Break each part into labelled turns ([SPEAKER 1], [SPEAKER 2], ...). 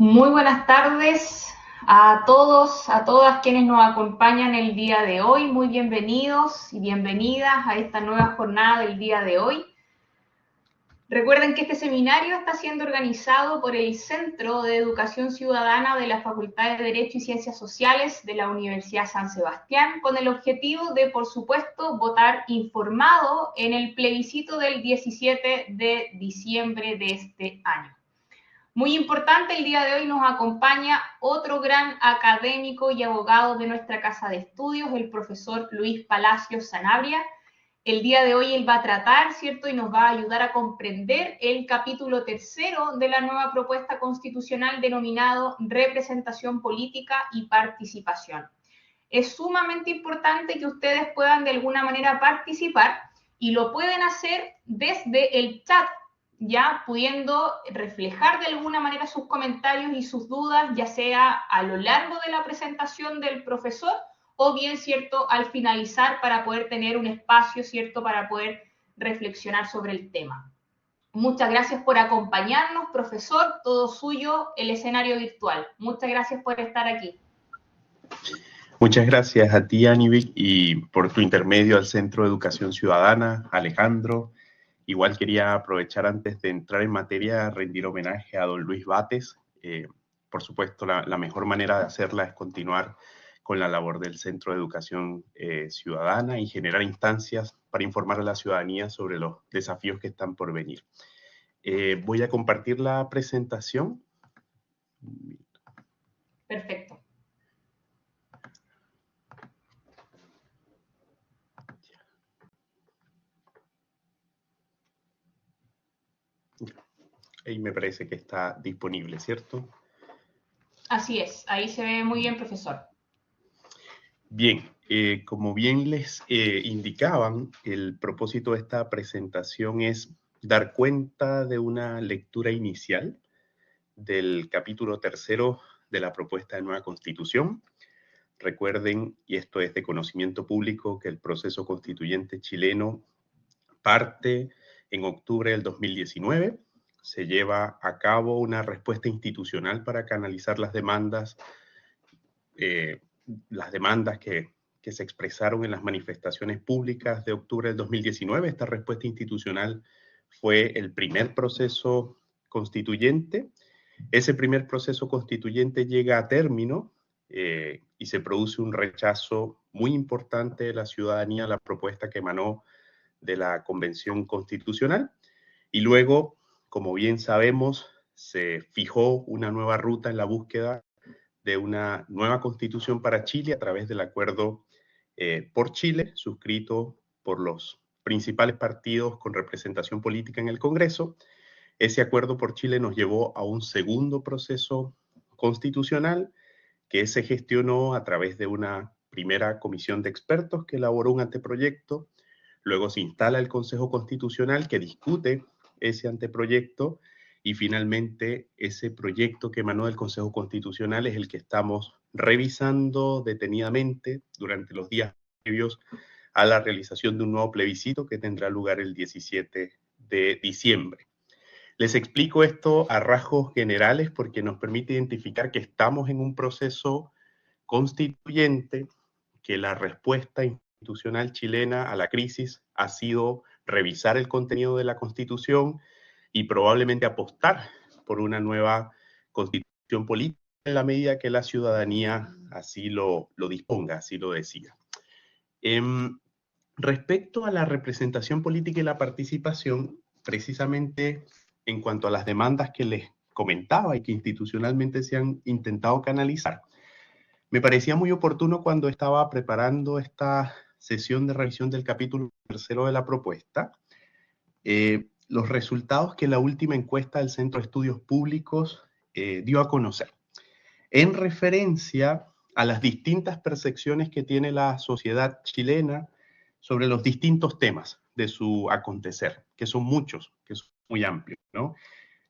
[SPEAKER 1] Muy buenas tardes a todos, a todas quienes nos acompañan el día de hoy. Muy bienvenidos y bienvenidas a esta nueva jornada del día de hoy. Recuerden que este seminario está siendo organizado por el Centro de Educación Ciudadana de la Facultad de Derecho y Ciencias Sociales de la Universidad San Sebastián, con el objetivo de, por supuesto, votar informado en el plebiscito del 17 de diciembre de este año. Muy importante, el día de hoy nos acompaña otro gran académico y abogado de nuestra casa de estudios, el profesor Luis Palacios Sanabria. El día de hoy él va a tratar, ¿cierto? Y nos va a ayudar a comprender el capítulo tercero de la nueva propuesta constitucional denominado Representación Política y Participación. Es sumamente importante que ustedes puedan de alguna manera participar y lo pueden hacer desde el chat, ya pudiendo reflejar de alguna manera sus comentarios y sus dudas, ya sea a lo largo de la presentación del profesor o bien, ¿cierto?, al finalizar para poder tener un espacio, ¿cierto?, para poder reflexionar sobre el tema. Muchas gracias por acompañarnos, profesor, todo suyo, el escenario virtual. Muchas gracias por estar aquí.
[SPEAKER 2] Muchas gracias a ti, Anivik, y por tu intermedio al Centro de Educación Ciudadana, Alejandro. Igual quería aprovechar antes de entrar en materia a rendir homenaje a don Luis Bates. Por supuesto, la mejor manera de hacerla es continuar con la labor del Centro de Educación Ciudadana y generar instancias para informar a la ciudadanía sobre los desafíos que están por venir. Voy a compartir la presentación.
[SPEAKER 1] Perfecto.
[SPEAKER 2] Ahí me parece que está disponible, ¿cierto?
[SPEAKER 1] Así es, ahí se ve muy bien, profesor.
[SPEAKER 2] Bien, como bien les indicaban, el propósito de esta presentación es dar cuenta de una lectura inicial del capítulo tercero de la propuesta de nueva Constitución. Recuerden, y esto es de conocimiento público, que el proceso constituyente chileno parte en octubre del 2019. Se lleva a cabo una respuesta institucional para canalizar las demandas que se expresaron en las manifestaciones públicas de octubre del 2019. Esta respuesta institucional fue el primer proceso constituyente. Ese primer proceso constituyente llega a término y se produce un rechazo muy importante de la ciudadanía a la propuesta que emanó de la Convención Constitucional. Y luego, como bien sabemos, se fijó una nueva ruta en la búsqueda de una nueva constitución para Chile a través del acuerdo por Chile, suscrito por los principales partidos con representación política en el Congreso. Ese acuerdo por Chile nos llevó a un segundo proceso constitucional que se gestionó a través de una primera comisión de expertos que elaboró un anteproyecto. Luego se instala el Consejo Constitucional que discute ese anteproyecto y finalmente ese proyecto que emanó del Consejo Constitucional es el que estamos revisando detenidamente durante los días previos a la realización de un nuevo plebiscito que tendrá lugar el 17 de diciembre. Les explico esto a rasgos generales porque nos permite identificar que estamos en un proceso constituyente, que la respuesta institucional chilena a la crisis ha sido revisar el contenido de la Constitución y probablemente apostar por una nueva constitución política en la medida que la ciudadanía así lo disponga, así lo decida. Respecto a la representación política y la participación, precisamente en cuanto a las demandas que les comentaba y que institucionalmente se han intentado canalizar, me parecía muy oportuno cuando estaba preparando esta sesión de revisión del capítulo tercero de la propuesta, los resultados que la última encuesta del Centro de Estudios Públicos dio a conocer, en referencia a las distintas percepciones que tiene la sociedad chilena sobre los distintos temas de su acontecer, que son muchos, que son muy amplios, ¿no?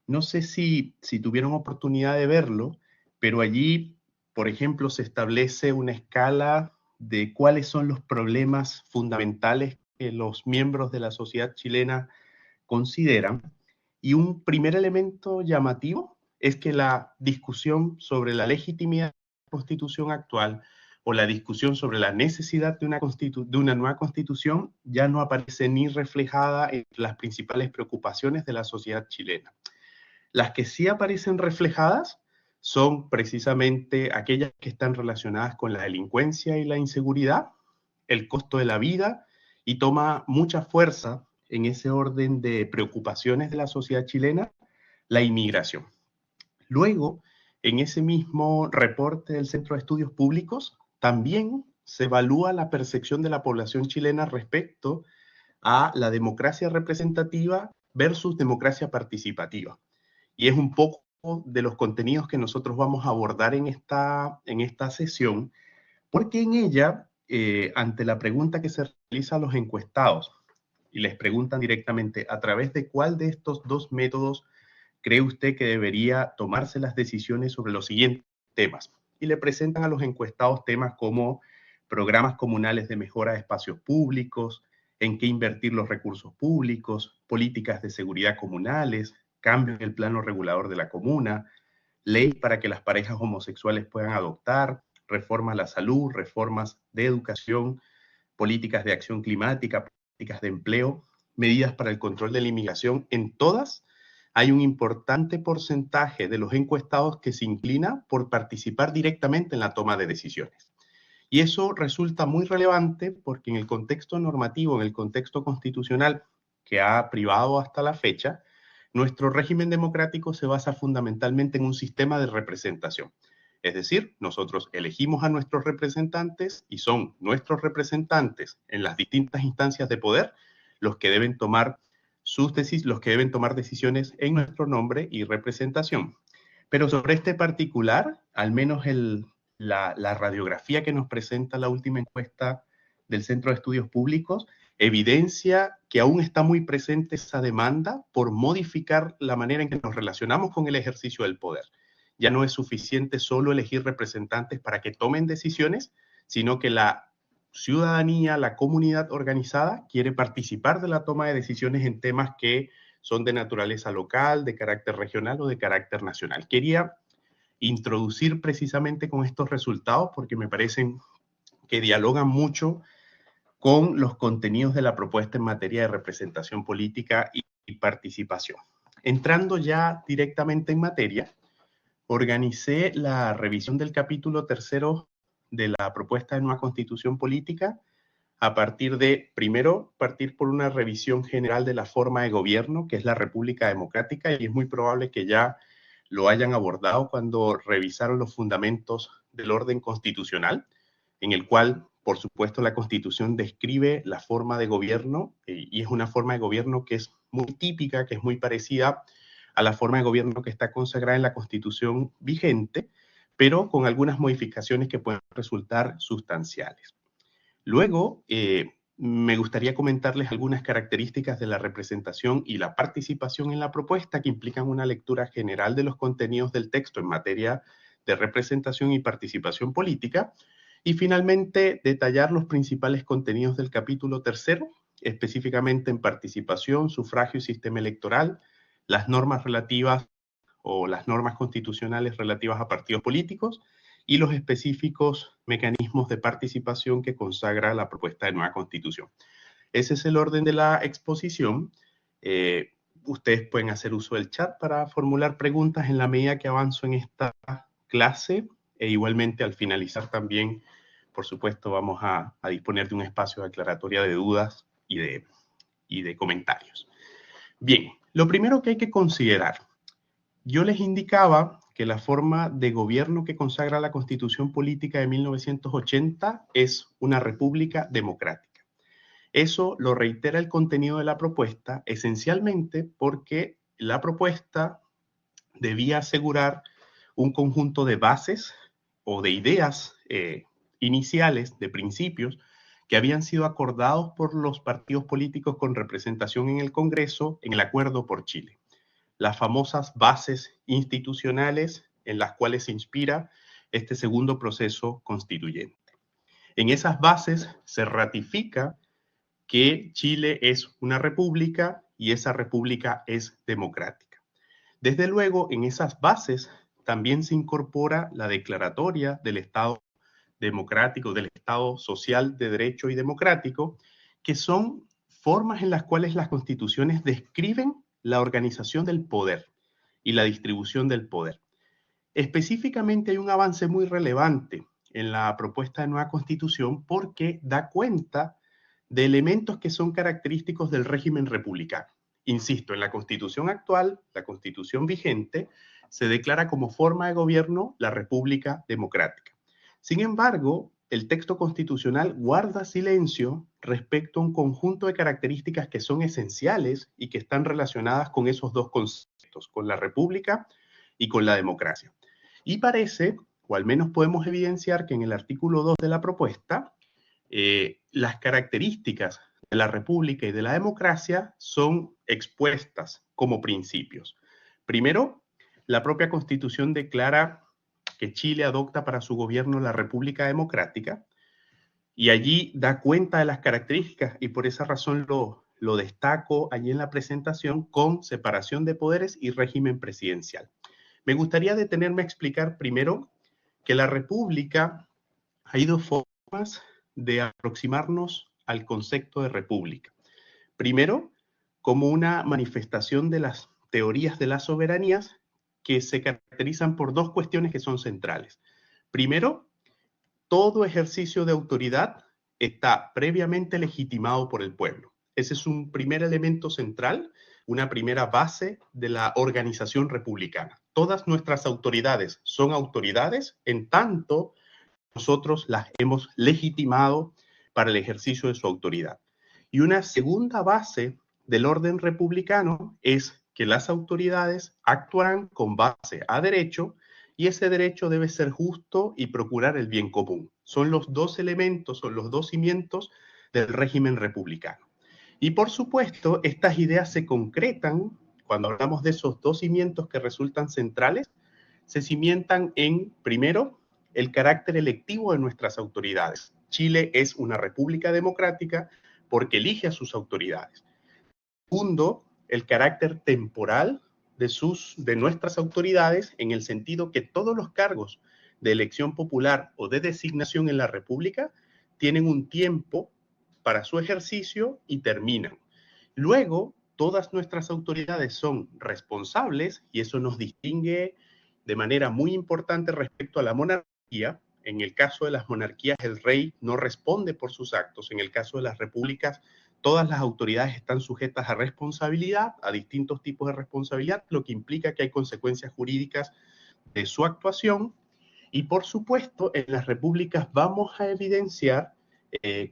[SPEAKER 2] No sé si tuvieron oportunidad de verlo, pero allí, por ejemplo, se establece una escala de cuáles son los problemas fundamentales que los miembros de la sociedad chilena consideran. Y un primer elemento llamativo es que la discusión sobre la legitimidad de la Constitución actual o la discusión sobre la necesidad de una nueva Constitución ya no aparece ni reflejada en las principales preocupaciones de la sociedad chilena. Las que sí aparecen reflejadas son precisamente aquellas que están relacionadas con la delincuencia y la inseguridad, el costo de la vida, y toma mucha fuerza en ese orden de preocupaciones de la sociedad chilena, la inmigración. Luego, en ese mismo reporte del Centro de Estudios Públicos, también se evalúa la percepción de la población chilena respecto a la democracia representativa versus democracia participativa. Y es un poco de los contenidos que nosotros vamos a abordar en esta sesión, porque en ella, ante la pregunta que se realiza a los encuestados, y les preguntan directamente a través de cuál de estos dos métodos cree usted que debería tomarse las decisiones sobre los siguientes temas. Y le presentan a los encuestados temas como programas comunales de mejora de espacios públicos, en qué invertir los recursos públicos, políticas de seguridad comunales, cambio en el plano regulador de la comuna, ley para que las parejas homosexuales puedan adoptar, reforma a la salud, reformas de educación, políticas de acción climática, políticas de empleo, medidas para el control de la inmigración. En todas hay un importante porcentaje de los encuestados que se inclina por participar directamente en la toma de decisiones. Y eso resulta muy relevante porque en el contexto normativo, en el contexto constitucional que ha privado hasta la fecha, nuestro régimen democrático se basa fundamentalmente en un sistema de representación. Es decir, nosotros elegimos a nuestros representantes y son nuestros representantes en las distintas instancias de poder los que deben tomar decisiones en nuestro nombre y representación. Pero sobre este particular, al menos la radiografía que nos presenta la última encuesta del Centro de Estudios Públicos evidencia que aún está muy presente esa demanda por modificar la manera en que nos relacionamos con el ejercicio del poder. Ya no es suficiente solo elegir representantes para que tomen decisiones, sino que la ciudadanía, la comunidad organizada quiere participar de la toma de decisiones en temas que son de naturaleza local, de carácter regional o de carácter nacional. Quería introducir precisamente con estos resultados porque me parecen que dialogan mucho con los contenidos de la propuesta en materia de representación política y participación. Entrando ya directamente en materia, organicé la revisión del capítulo tercero de la propuesta de nueva constitución política a partir de, primero, partir por una revisión general de la forma de gobierno, que es la República Democrática, y es muy probable que ya lo hayan abordado cuando revisaron los fundamentos del orden constitucional, en el cual, por supuesto, la Constitución describe la forma de gobierno, y es una forma de gobierno que es muy típica, que es muy parecida a la forma de gobierno que está consagrada en la Constitución vigente, pero con algunas modificaciones que pueden resultar sustanciales. Luego, me gustaría comentarles algunas características de la representación y la participación en la propuesta que implican una lectura general de los contenidos del texto en materia de representación y participación política. Y finalmente, detallar los principales contenidos del capítulo tercero, específicamente en participación, sufragio y sistema electoral, las normas relativas o las normas constitucionales relativas a partidos políticos y los específicos mecanismos de participación que consagra la propuesta de nueva constitución. Ese es el orden de la exposición. Ustedes pueden hacer uso del chat para formular preguntas en la medida que avanzo en esta clase, e igualmente al finalizar también, por supuesto, vamos a disponer de un espacio de aclaratoria de dudas y de comentarios. Bien, lo primero que hay que considerar, yo les indicaba que la forma de gobierno que consagra la Constitución Política de 1980 es una república democrática. Eso lo reitera el contenido de la propuesta, esencialmente porque la propuesta debía asegurar un conjunto de bases o de ideas iniciales, de principios, que habían sido acordados por los partidos políticos con representación en el Congreso en el Acuerdo por Chile. Las famosas bases institucionales en las cuales se inspira este segundo proceso constituyente. En esas bases se ratifica que Chile es una república y esa república es democrática. Desde luego, en esas bases también se incorpora la declaratoria del Estado democrático, del Estado social de derecho y democrático, que son formas en las cuales las constituciones describen la organización del poder y la distribución del poder. Específicamente hay un avance muy relevante en la propuesta de nueva constitución porque da cuenta de elementos que son característicos del régimen republicano. Insisto, en la constitución actual, la constitución vigente, se declara como forma de gobierno la República Democrática. Sin embargo, el texto constitucional guarda silencio respecto a un conjunto de características que son esenciales y que están relacionadas con esos dos conceptos, con la república y con la democracia. Y parece, o al menos podemos evidenciar que en el artículo 2 de la propuesta, las características de la república y de la democracia son expuestas como principios. Primero, la propia Constitución declara que Chile adopta para su gobierno la República Democrática y allí da cuenta de las características y por esa razón lo destaco allí en la presentación con separación de poderes y régimen presidencial. Me gustaría detenerme a explicar primero que la República hay dos formas de aproximarnos al concepto de república. Primero, como una manifestación de las teorías de las soberanías que se caracterizan por dos cuestiones que son centrales. Primero, todo ejercicio de autoridad está previamente legitimado por el pueblo. Ese es un primer elemento central, una primera base de la organización republicana. Todas nuestras autoridades son autoridades en tanto nosotros las hemos legitimado para el ejercicio de su autoridad. Y una segunda base del orden republicano es que las autoridades actúan con base a derecho y ese derecho debe ser justo y procurar el bien común. Son los dos elementos, son los dos cimientos del régimen republicano. Y por supuesto, estas ideas se concretan cuando hablamos de esos dos cimientos que resultan centrales, se cimientan en, primero, el carácter electivo de nuestras autoridades. Chile es una república democrática porque elige a sus autoridades. Segundo, el carácter temporal de nuestras autoridades en el sentido que todos los cargos de elección popular o de designación en la república tienen un tiempo para su ejercicio y terminan. Luego, todas nuestras autoridades son responsables y eso nos distingue de manera muy importante respecto a la monarquía. En el caso de las monarquías, el rey no responde por sus actos. En el caso de las repúblicas, todas las autoridades están sujetas a responsabilidad, a distintos tipos de responsabilidad, lo que implica que hay consecuencias jurídicas de su actuación. Y por supuesto, en las repúblicas vamos a evidenciar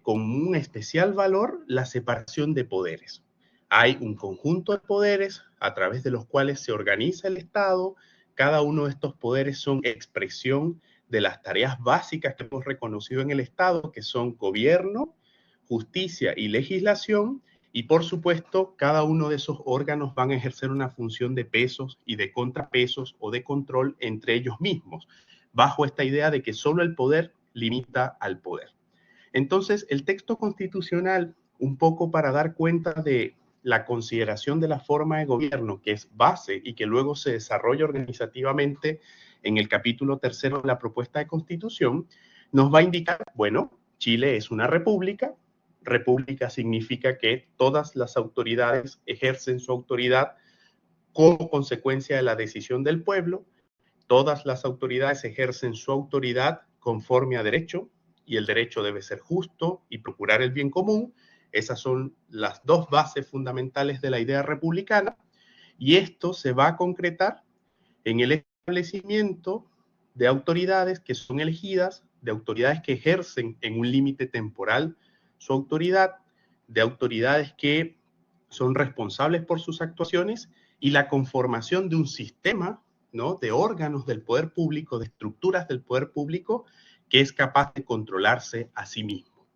[SPEAKER 2] con un especial valor la separación de poderes. Hay un conjunto de poderes a través de los cuales se organiza el Estado. Cada uno de estos poderes son expresión de las tareas básicas que hemos reconocido en el Estado, que son gobierno, justicia y legislación, y por supuesto, cada uno de esos órganos van a ejercer una función de pesos y de contrapesos o de control entre ellos mismos, bajo esta idea de que solo el poder limita al poder. Entonces, el texto constitucional, un poco para dar cuenta de la consideración de la forma de gobierno, que es base y que luego se desarrolla organizativamente en el capítulo 3 de la propuesta de constitución, nos va a indicar, bueno, Chile es una república. República significa que todas las autoridades ejercen su autoridad como consecuencia de la decisión del pueblo. Todas las autoridades ejercen su autoridad conforme a derecho y el derecho debe ser justo y procurar el bien común. Esas son las dos bases fundamentales de la idea republicana y esto se va a concretar en el establecimiento de autoridades que son elegidas, de autoridades que ejercen en un límite temporal su autoridad, de autoridades que son responsables por sus actuaciones y la conformación de un sistema, ¿no?, de órganos del poder público, de estructuras del poder público que es capaz de controlarse a sí mismo.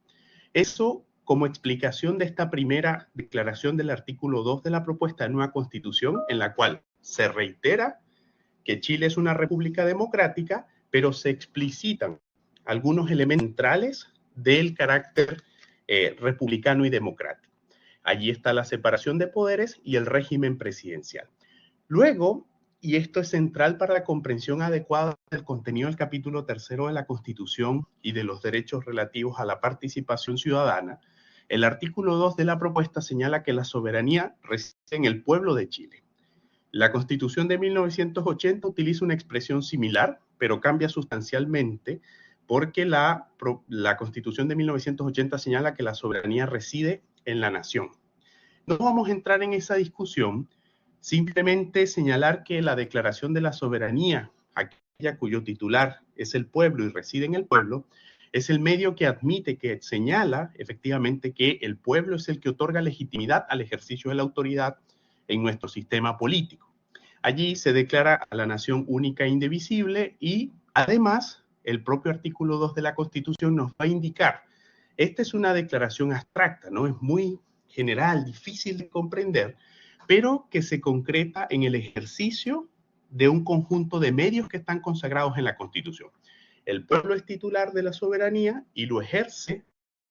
[SPEAKER 2] Eso como explicación de esta primera declaración del artículo 2 de la propuesta de nueva constitución, en la cual se reitera que Chile es una república democrática, pero se explicitan algunos elementos centrales del carácter republicano y democrático. Allí está la separación de poderes y el régimen presidencial. Luego, y esto es central para la comprensión adecuada del contenido del capítulo 3 de la Constitución y de los derechos relativos a la participación ciudadana, el artículo 2 de la propuesta señala que la soberanía reside en el pueblo de Chile. La Constitución de 1980 utiliza una expresión similar, pero cambia sustancialmente porque la Constitución de 1980 señala que la soberanía reside en la nación. No vamos a entrar en esa discusión, simplemente señalar que la Declaración de la Soberanía, aquella cuyo titular es el pueblo y reside en el pueblo, es el medio que admite, que señala efectivamente que el pueblo es el que otorga legitimidad al ejercicio de la autoridad en nuestro sistema político. Allí se declara a la nación única e indivisible y además el propio artículo 2 de la Constitución nos va a indicar, esta es una declaración abstracta, ¿no? Es muy general, difícil de comprender, pero que se concreta en el ejercicio de un conjunto de medios que están consagrados en la Constitución. El pueblo es titular de la soberanía y lo ejerce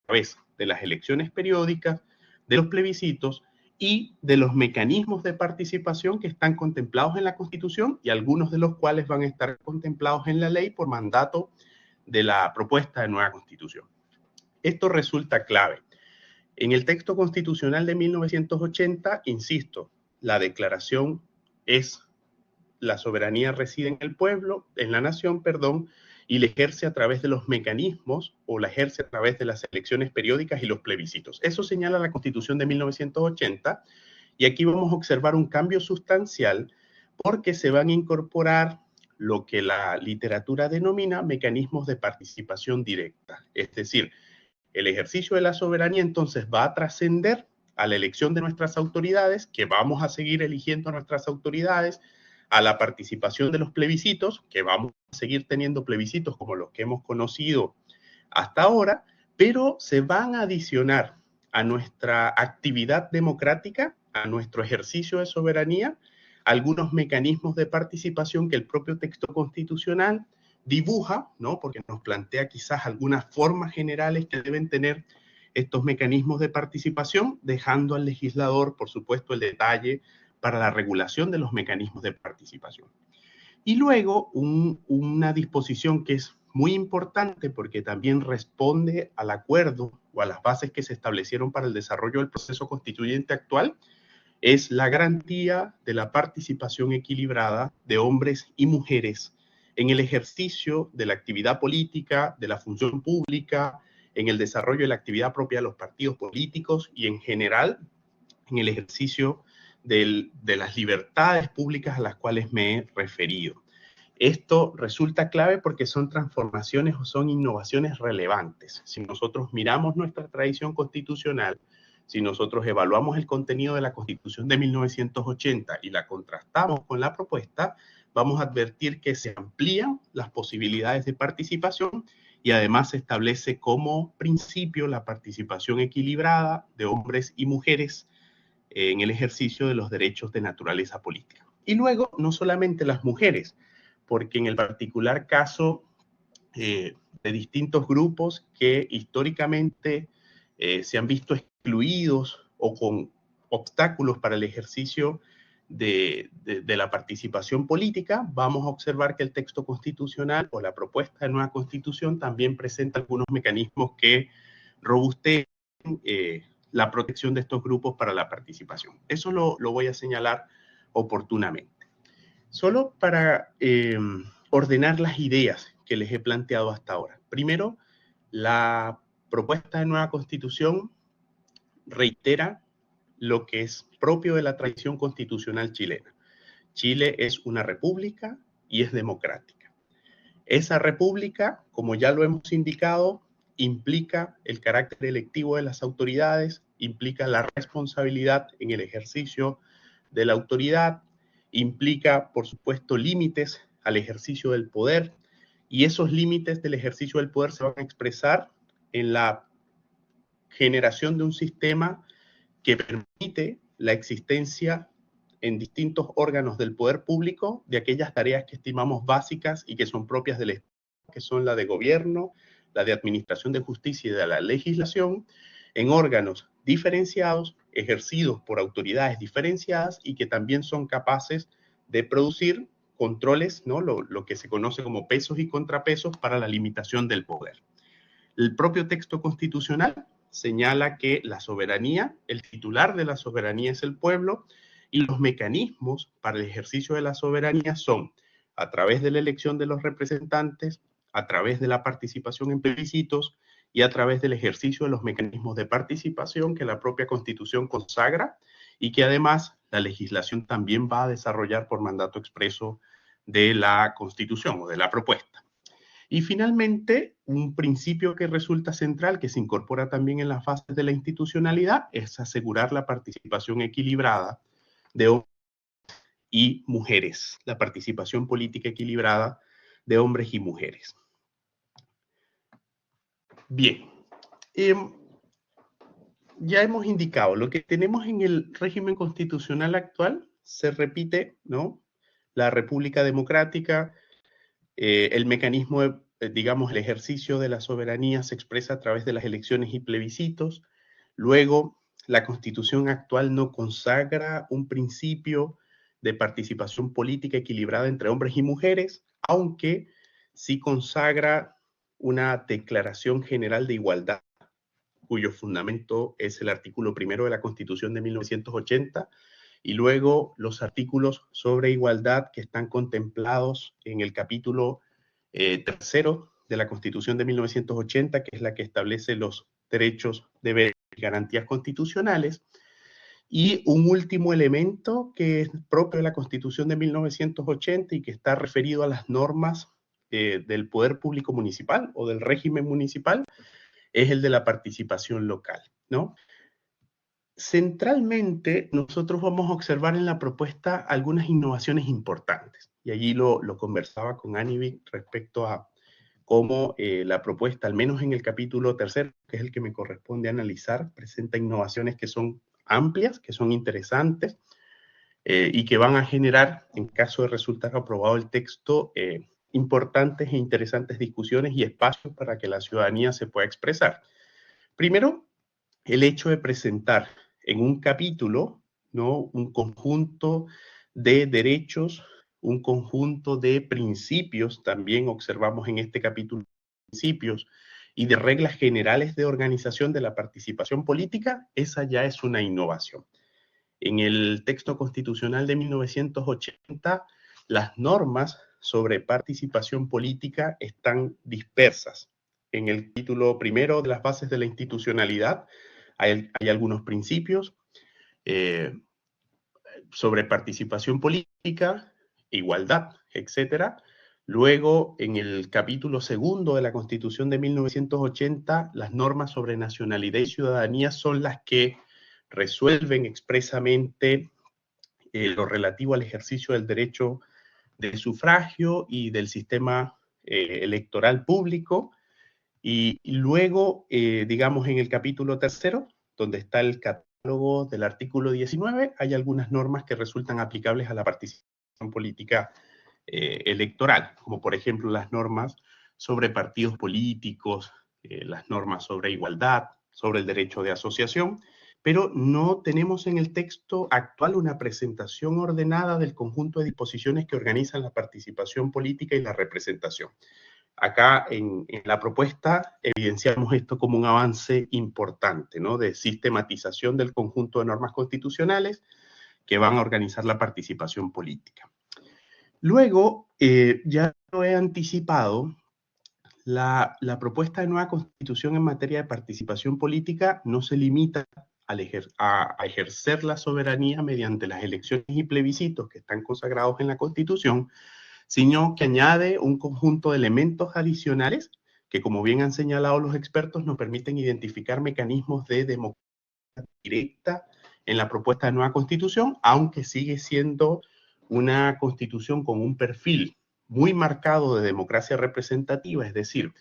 [SPEAKER 2] a través de las elecciones periódicas, de los plebiscitos y de los mecanismos de participación que están contemplados en la Constitución y algunos de los cuales van a estar contemplados en la ley por mandato de la propuesta de nueva Constitución. Esto resulta clave. En el texto constitucional de 1980, insisto, la declaración es la soberanía reside en el pueblo, en la nación, perdón, y la ejerce a través de los mecanismos o la ejerce a través de las elecciones periódicas y los plebiscitos. Eso señala la Constitución de 1980 y aquí vamos a observar un cambio sustancial porque se van a incorporar lo que la literatura denomina mecanismos de participación directa, es decir, el ejercicio de la soberanía entonces va a trascender a la elección de nuestras autoridades, que vamos a seguir eligiendo a nuestras autoridades, a la participación de los plebiscitos, que vamos a seguir teniendo plebiscitos como los que hemos conocido hasta ahora, pero se van a adicionar a nuestra actividad democrática, a nuestro ejercicio de soberanía, algunos mecanismos de participación que el propio texto constitucional dibuja, ¿no? Porque nos plantea quizás algunas formas generales que deben tener estos mecanismos de participación, dejando al legislador, por supuesto, el detalle para la regulación de los mecanismos de participación. Y luego una disposición que es muy importante porque también responde al acuerdo o a las bases que se establecieron para el desarrollo del proceso constituyente actual, es la garantía de la participación equilibrada de hombres y mujeres en el ejercicio de la actividad política, de la función pública, en el desarrollo de la actividad propia de los partidos políticos y en general en el ejercicio de las libertades públicas a las cuales me he referido. Esto resulta clave porque son transformaciones o son innovaciones relevantes. Si nosotros miramos nuestra tradición constitucional, si nosotros evaluamos el contenido de la Constitución de 1980 y la contrastamos con la propuesta, vamos a advertir que se amplían las posibilidades de participación y además se establece como principio la participación equilibrada de hombres y mujeres en el ejercicio de los derechos de naturaleza política. Y luego, no solamente las mujeres, porque en el particular caso de distintos grupos que históricamente se han visto excluidos o con obstáculos para el ejercicio de la participación política, vamos a observar que el texto constitucional o la propuesta de nueva constitución también presenta algunos mecanismos que robustecen la protección de estos grupos para la participación. Eso lo voy a señalar oportunamente. Solo para ordenar las ideas que les he planteado hasta ahora. Primero, la propuesta de nueva constitución reitera lo que es propio de la tradición constitucional chilena. Chile es una república y es democrática. Esa república, como ya lo hemos indicado, implica el carácter electivo de las autoridades, implica la responsabilidad en el ejercicio de la autoridad, implica, por supuesto, límites al ejercicio del poder, y esos límites del ejercicio del poder se van a expresar en la generación de un sistema que permite la existencia en distintos órganos del poder público de aquellas tareas que estimamos básicas y que son propias del Estado, que son la de gobierno, la de administración de justicia y de la legislación, en órganos diferenciados, ejercidos por autoridades diferenciadas y que también son capaces de producir controles, ¿no? Lo que se conoce como pesos y contrapesos para la limitación del poder. El propio texto constitucional señala que la soberanía, el titular de la soberanía es el pueblo, y los mecanismos para el ejercicio de la soberanía son a través de la elección de los representantes, a través de la participación en plebiscitos y a través del ejercicio de los mecanismos de participación que la propia Constitución consagra y que además la legislación también va a desarrollar por mandato expreso de la Constitución o de la propuesta. Y finalmente, un principio que resulta central, que se incorpora también en las fases de la institucionalidad, es asegurar la participación equilibrada de hombres y mujeres, la participación política equilibrada de hombres y mujeres. Bien, ya hemos indicado, lo que tenemos en el régimen constitucional actual se repite, ¿no? La República Democrática, el mecanismo, digamos, el ejercicio de la soberanía se expresa a través de las elecciones y plebiscitos. Luego, la Constitución actual no consagra un principio de participación política equilibrada entre hombres y mujeres, aunque sí consagra una declaración general de igualdad, cuyo fundamento es el artículo 1 de la Constitución de 1980, y luego los artículos sobre igualdad que están contemplados en el capítulo 3 de la Constitución de 1980, que es la que establece los derechos, deberes y garantías constitucionales. Y un último elemento que es propio de la Constitución de 1980 y que está referido a las normas del poder público municipal o del régimen municipal, es el de la participación local, ¿no? Centralmente, nosotros vamos a observar en la propuesta algunas innovaciones importantes. Y allí lo conversaba con Anivik respecto a cómo la propuesta, al menos en el capítulo 3, que es el que me corresponde analizar, presenta innovaciones que son amplias, que son interesantes y que van a generar, en caso de resultar aprobado el texto, importantes e interesantes discusiones y espacios para que la ciudadanía se pueda expresar. Primero, el hecho de presentar en un capítulo, ¿no?, un conjunto de derechos, un conjunto de principios, también observamos en este capítulo principios y de reglas generales de organización de la participación política, esa ya es una innovación. En el texto constitucional de 1980, las normas sobre participación política están dispersas. En el capítulo 1 de las bases de la institucionalidad hay algunos principios sobre participación política, igualdad, etcétera. Luego, en el capítulo 2 de la Constitución de 1980, las normas sobre nacionalidad y ciudadanía son las que resuelven expresamente lo relativo al ejercicio del derecho de sufragio y del sistema electoral público. Y luego, digamos, en el capítulo 3, donde está el catálogo del artículo 19, hay algunas normas que resultan aplicables a la participación política electoral, como por ejemplo las normas sobre partidos políticos, las normas sobre igualdad, sobre el derecho de asociación, pero no tenemos en el texto actual una presentación ordenada del conjunto de disposiciones que organizan la participación política y la representación. Acá en la propuesta evidenciamos esto como un avance importante, ¿no?, de sistematización del conjunto de normas constitucionales que van a organizar la participación política. Luego, ya lo he anticipado, la propuesta de nueva constitución en materia de participación política no se limita a ejercer la soberanía mediante las elecciones y plebiscitos que están consagrados en la Constitución, sino que añade un conjunto de elementos adicionales que, como bien han señalado los expertos, nos permiten identificar mecanismos de democracia directa en la propuesta de nueva constitución, aunque sigue siendo una constitución con un perfil muy marcado de democracia representativa, es decir,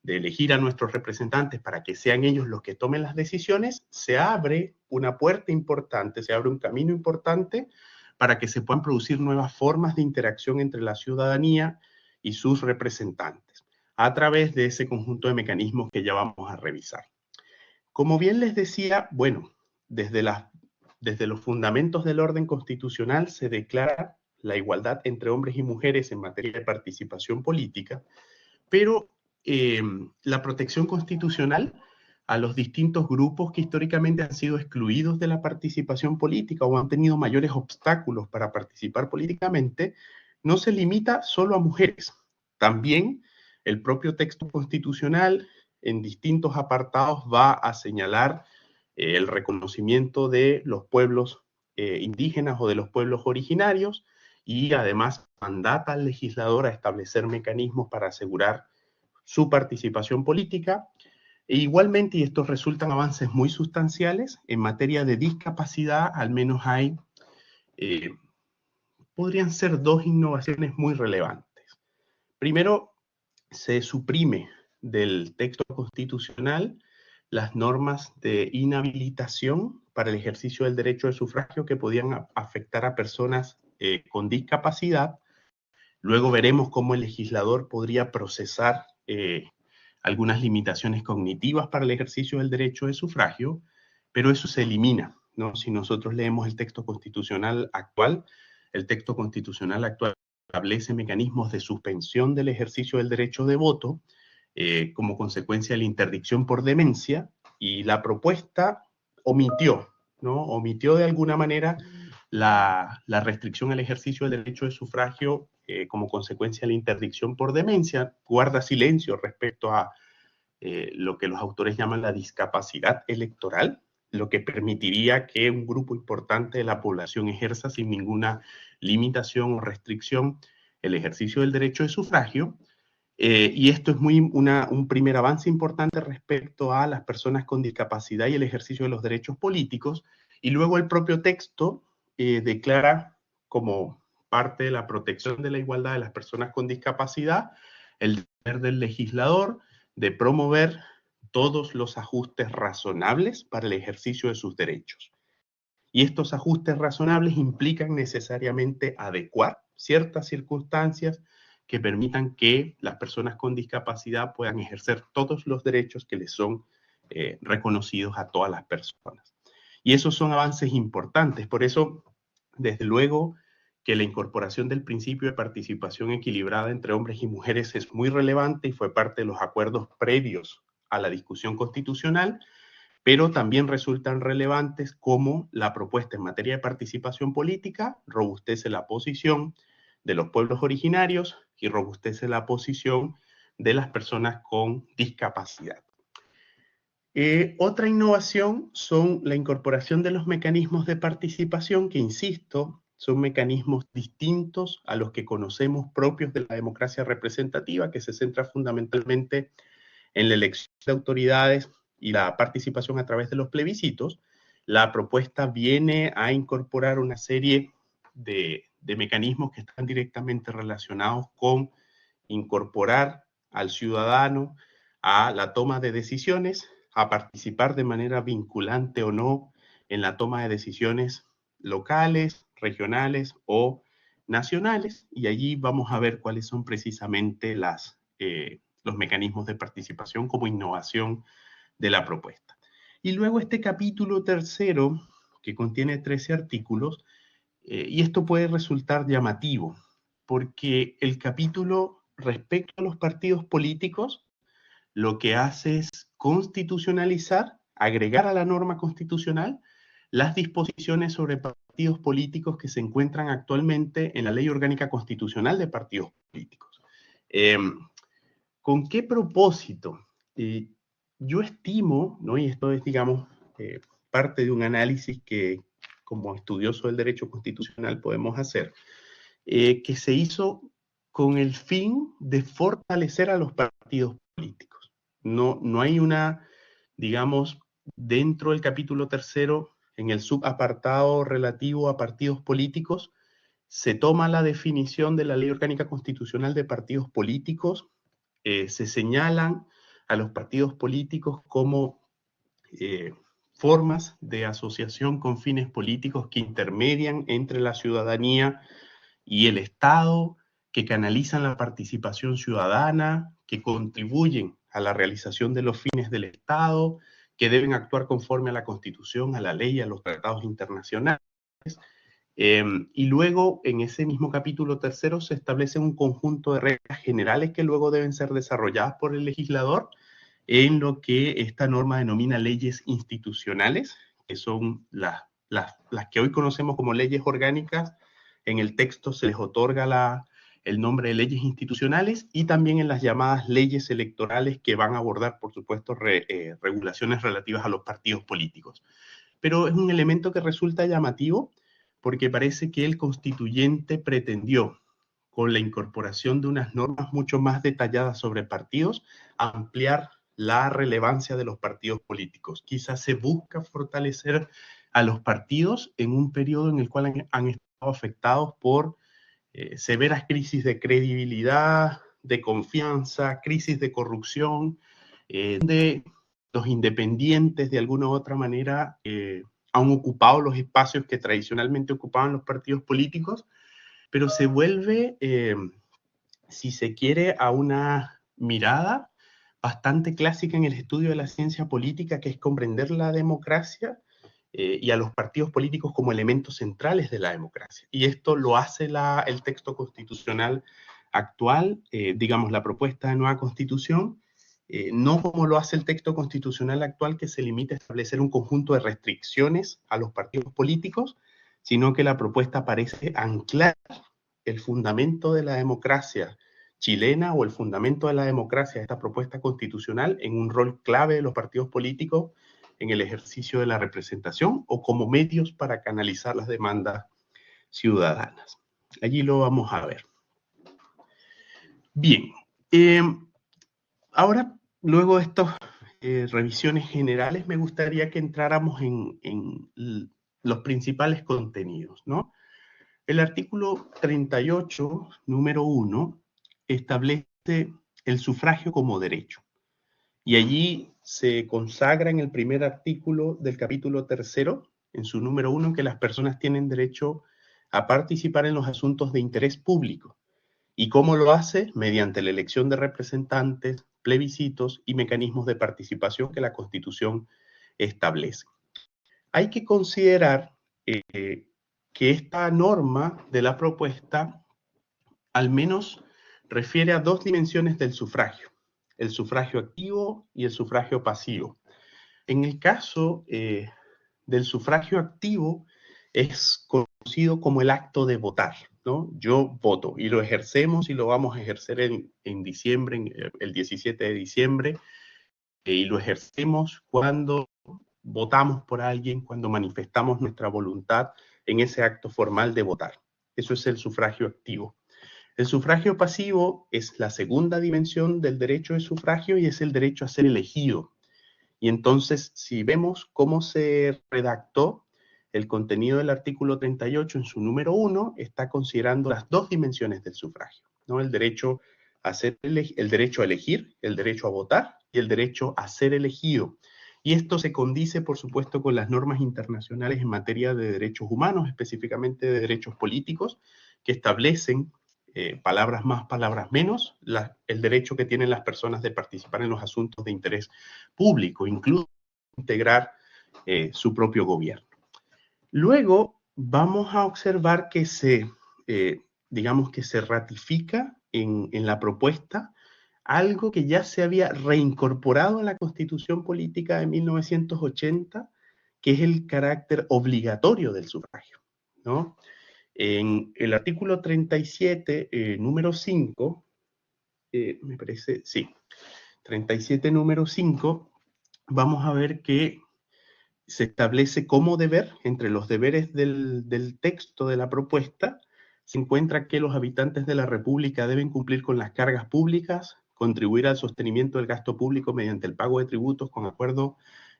[SPEAKER 2] de elegir a nuestros representantes para que sean ellos los que tomen las decisiones. Se abre una puerta importante, se abre un camino importante para que se puedan producir nuevas formas de interacción entre la ciudadanía y sus representantes, a través de ese conjunto de mecanismos que ya vamos a revisar. Como bien les decía, bueno, desde los fundamentos del orden constitucional se declara la igualdad entre hombres y mujeres en materia de participación política, pero la protección constitucional a los distintos grupos que históricamente han sido excluidos de la participación política o han tenido mayores obstáculos para participar políticamente, no se limita solo a mujeres. También el propio texto constitucional en distintos apartados va a señalar el reconocimiento de los pueblos indígenas o de los pueblos originarios y además mandata al legislador a establecer mecanismos para asegurar su participación política. E igualmente, y estos resultan avances muy sustanciales, en materia de discapacidad, al menos hay, podrían ser dos innovaciones muy relevantes. Primero, se suprime del texto constitucional las normas de inhabilitación para el ejercicio del derecho de sufragio que podían afectar a personas con discapacidad. Luego veremos cómo el legislador podría procesar algunas limitaciones cognitivas para el ejercicio del derecho de sufragio, pero eso se elimina, ¿no? Si nosotros leemos el texto constitucional actual establece mecanismos de suspensión del ejercicio del derecho de voto como consecuencia de la interdicción por demencia, y la propuesta omitió, ¿no? Omitió de alguna manera la restricción al ejercicio del derecho de sufragio como consecuencia de la interdicción por demencia, guarda silencio respecto a lo que los autores llaman la discapacidad electoral, lo que permitiría que un grupo importante de la población ejerza sin ninguna limitación o restricción el ejercicio del derecho de sufragio. Y esto es un primer avance importante respecto a las personas con discapacidad y el ejercicio de los derechos políticos. Y luego el propio texto declara como parte de la protección de la igualdad de las personas con discapacidad el deber del legislador de promover todos los ajustes razonables para el ejercicio de sus derechos. Y estos ajustes razonables implican necesariamente adecuar ciertas circunstancias que permitan que las personas con discapacidad puedan ejercer todos los derechos que les son reconocidos a todas las personas. Y esos son avances importantes. Por eso, desde luego, que la incorporación del principio de participación equilibrada entre hombres y mujeres es muy relevante y fue parte de los acuerdos previos a la discusión constitucional, pero también resultan relevantes como la propuesta en materia de participación política robustece la posición de los pueblos originarios y robustece la posición de las personas con discapacidad. Otra innovación son la incorporación de los mecanismos de participación que, insisto, son mecanismos distintos a los que conocemos propios de la democracia representativa, que se centra fundamentalmente en la elección de autoridades y la participación a través de los plebiscitos. La propuesta viene a incorporar una serie de mecanismos que están directamente relacionados con incorporar al ciudadano a la toma de decisiones, a participar de manera vinculante o no en la toma de decisiones locales, regionales o nacionales, y allí vamos a ver cuáles son precisamente los mecanismos de participación como innovación de la propuesta. Y luego este capítulo tercero, que contiene 13 artículos, y esto puede resultar llamativo, porque el capítulo respecto a los partidos políticos lo que hace es constitucionalizar, agregar a la norma constitucional las disposiciones sobre partidos políticos que se encuentran actualmente en la Ley Orgánica Constitucional de Partidos Políticos. ¿Con qué propósito? Yo estimo, ¿no? Y esto es, digamos, parte de un análisis que como estudioso del derecho constitucional podemos hacer, que se hizo con el fin de fortalecer a los partidos políticos. No hay digamos, dentro del capítulo tercero, en el subapartado relativo a partidos políticos, se toma la definición de la Ley Orgánica Constitucional de Partidos Políticos, se señalan a los partidos políticos como formas de asociación con fines políticos que intermedian entre la ciudadanía y el Estado, que canalizan la participación ciudadana, que contribuyen a la realización de los fines del Estado, que deben actuar conforme a la Constitución, a la ley y a los tratados internacionales. Y luego, en ese mismo capítulo tercero, se establece un conjunto de reglas generales que luego deben ser desarrolladas por el legislador en lo que esta norma denomina leyes institucionales, que son las que hoy conocemos como leyes orgánicas. En el texto se les otorga el nombre de leyes institucionales, y también en las llamadas leyes electorales, que van a abordar, por supuesto, regulaciones relativas a los partidos políticos. Pero es un elemento que resulta llamativo porque parece que el constituyente pretendió, con la incorporación de unas normas mucho más detalladas sobre partidos, ampliar la relevancia de los partidos políticos. Quizás se busca fortalecer a los partidos en un periodo en el cual han estado afectados por severas crisis de credibilidad, de confianza, crisis de corrupción, donde los independientes de alguna u otra manera han ocupado los espacios que tradicionalmente ocupaban los partidos políticos, pero se vuelve, si se quiere, a una mirada bastante clásica en el estudio de la ciencia política, que es comprender la democracia y a los partidos políticos como elementos centrales de la democracia. Y esto lo hace el texto constitucional actual, digamos, la propuesta de nueva constitución, no como lo hace el texto constitucional actual, que se limita a establecer un conjunto de restricciones a los partidos políticos, sino que la propuesta parece anclar el fundamento de la democracia chilena, o el fundamento de la democracia de esta propuesta constitucional, en un rol clave de los partidos políticos en el ejercicio de la representación o como medios para canalizar las demandas ciudadanas. Allí lo vamos a ver. Bien, ahora, luego de estas revisiones generales, me gustaría que entráramos en los principales contenidos, ¿no? El artículo 38, número 1, establece el sufragio como derecho. Y allí se consagra en el primer artículo del capítulo tercero, en su número 1, que las personas tienen derecho a participar en los asuntos de interés público. ¿Y cómo lo hace? Mediante la elección de representantes, plebiscitos y mecanismos de participación que la Constitución establece. Hay que considerar que esta norma de la propuesta al menos refiere a dos dimensiones del sufragio: el sufragio activo y el sufragio pasivo. En el caso del sufragio activo, es conocido como el acto de votar, ¿no? Yo voto, y lo ejercemos, y lo vamos a ejercer en diciembre, el 17 de diciembre, y lo ejercemos cuando votamos por alguien, cuando manifestamos nuestra voluntad en ese acto formal de votar. Eso es el sufragio activo. El sufragio pasivo es la segunda dimensión del derecho de sufragio, y es el derecho a ser elegido. Y entonces, si vemos cómo se redactó el contenido del artículo 38 en su número 1, está considerando las dos dimensiones del sufragio, ¿no? El derecho a elegir, el derecho a votar y el derecho a ser elegido. Y esto se condice, por supuesto, con las normas internacionales en materia de derechos humanos, específicamente de derechos políticos, que establecen, palabras más, palabras menos, el derecho que tienen las personas de participar en los asuntos de interés público, incluso integrar su propio gobierno. Luego vamos a observar que digamos que se ratifica en la propuesta algo que ya se había reincorporado a la Constitución Política de 1980, que es el carácter obligatorio del sufragio, ¿no? En el artículo 37, número 5, me parece, sí, 37, número 5, vamos a ver que se establece como deber, entre los deberes del texto de la propuesta, se encuentra que los habitantes de la República deben cumplir con las cargas públicas, contribuir al sostenimiento del gasto público mediante el pago de tributos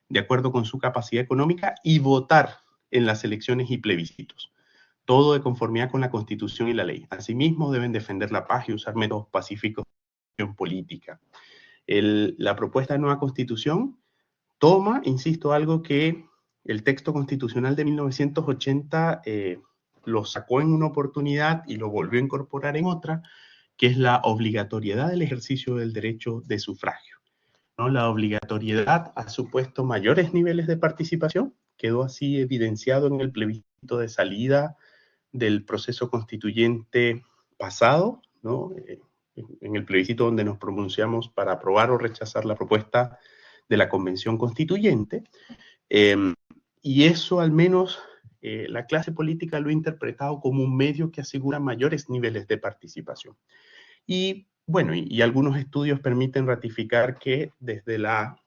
[SPEAKER 2] de acuerdo con su capacidad económica, y votar en las elecciones y plebiscitos. Todo de conformidad con la Constitución y la ley. Asimismo, deben defender la paz y usar métodos pacíficos de acción política. La propuesta de nueva Constitución toma, insisto, algo que el texto constitucional de 1980 lo sacó en una oportunidad y lo volvió a incorporar en otra, que es la obligatoriedad del ejercicio del derecho de sufragio, ¿no? La obligatoriedad ha supuesto mayores niveles de participación, quedó así evidenciado en el plebiscito de salida del proceso constituyente pasado, ¿no? En el plebiscito donde nos pronunciamos para aprobar o rechazar la propuesta de la Convención Constituyente. Y eso al menos la clase política lo ha interpretado como un medio que asegura mayores niveles de participación. Y bueno, y algunos estudios permiten ratificar que desde la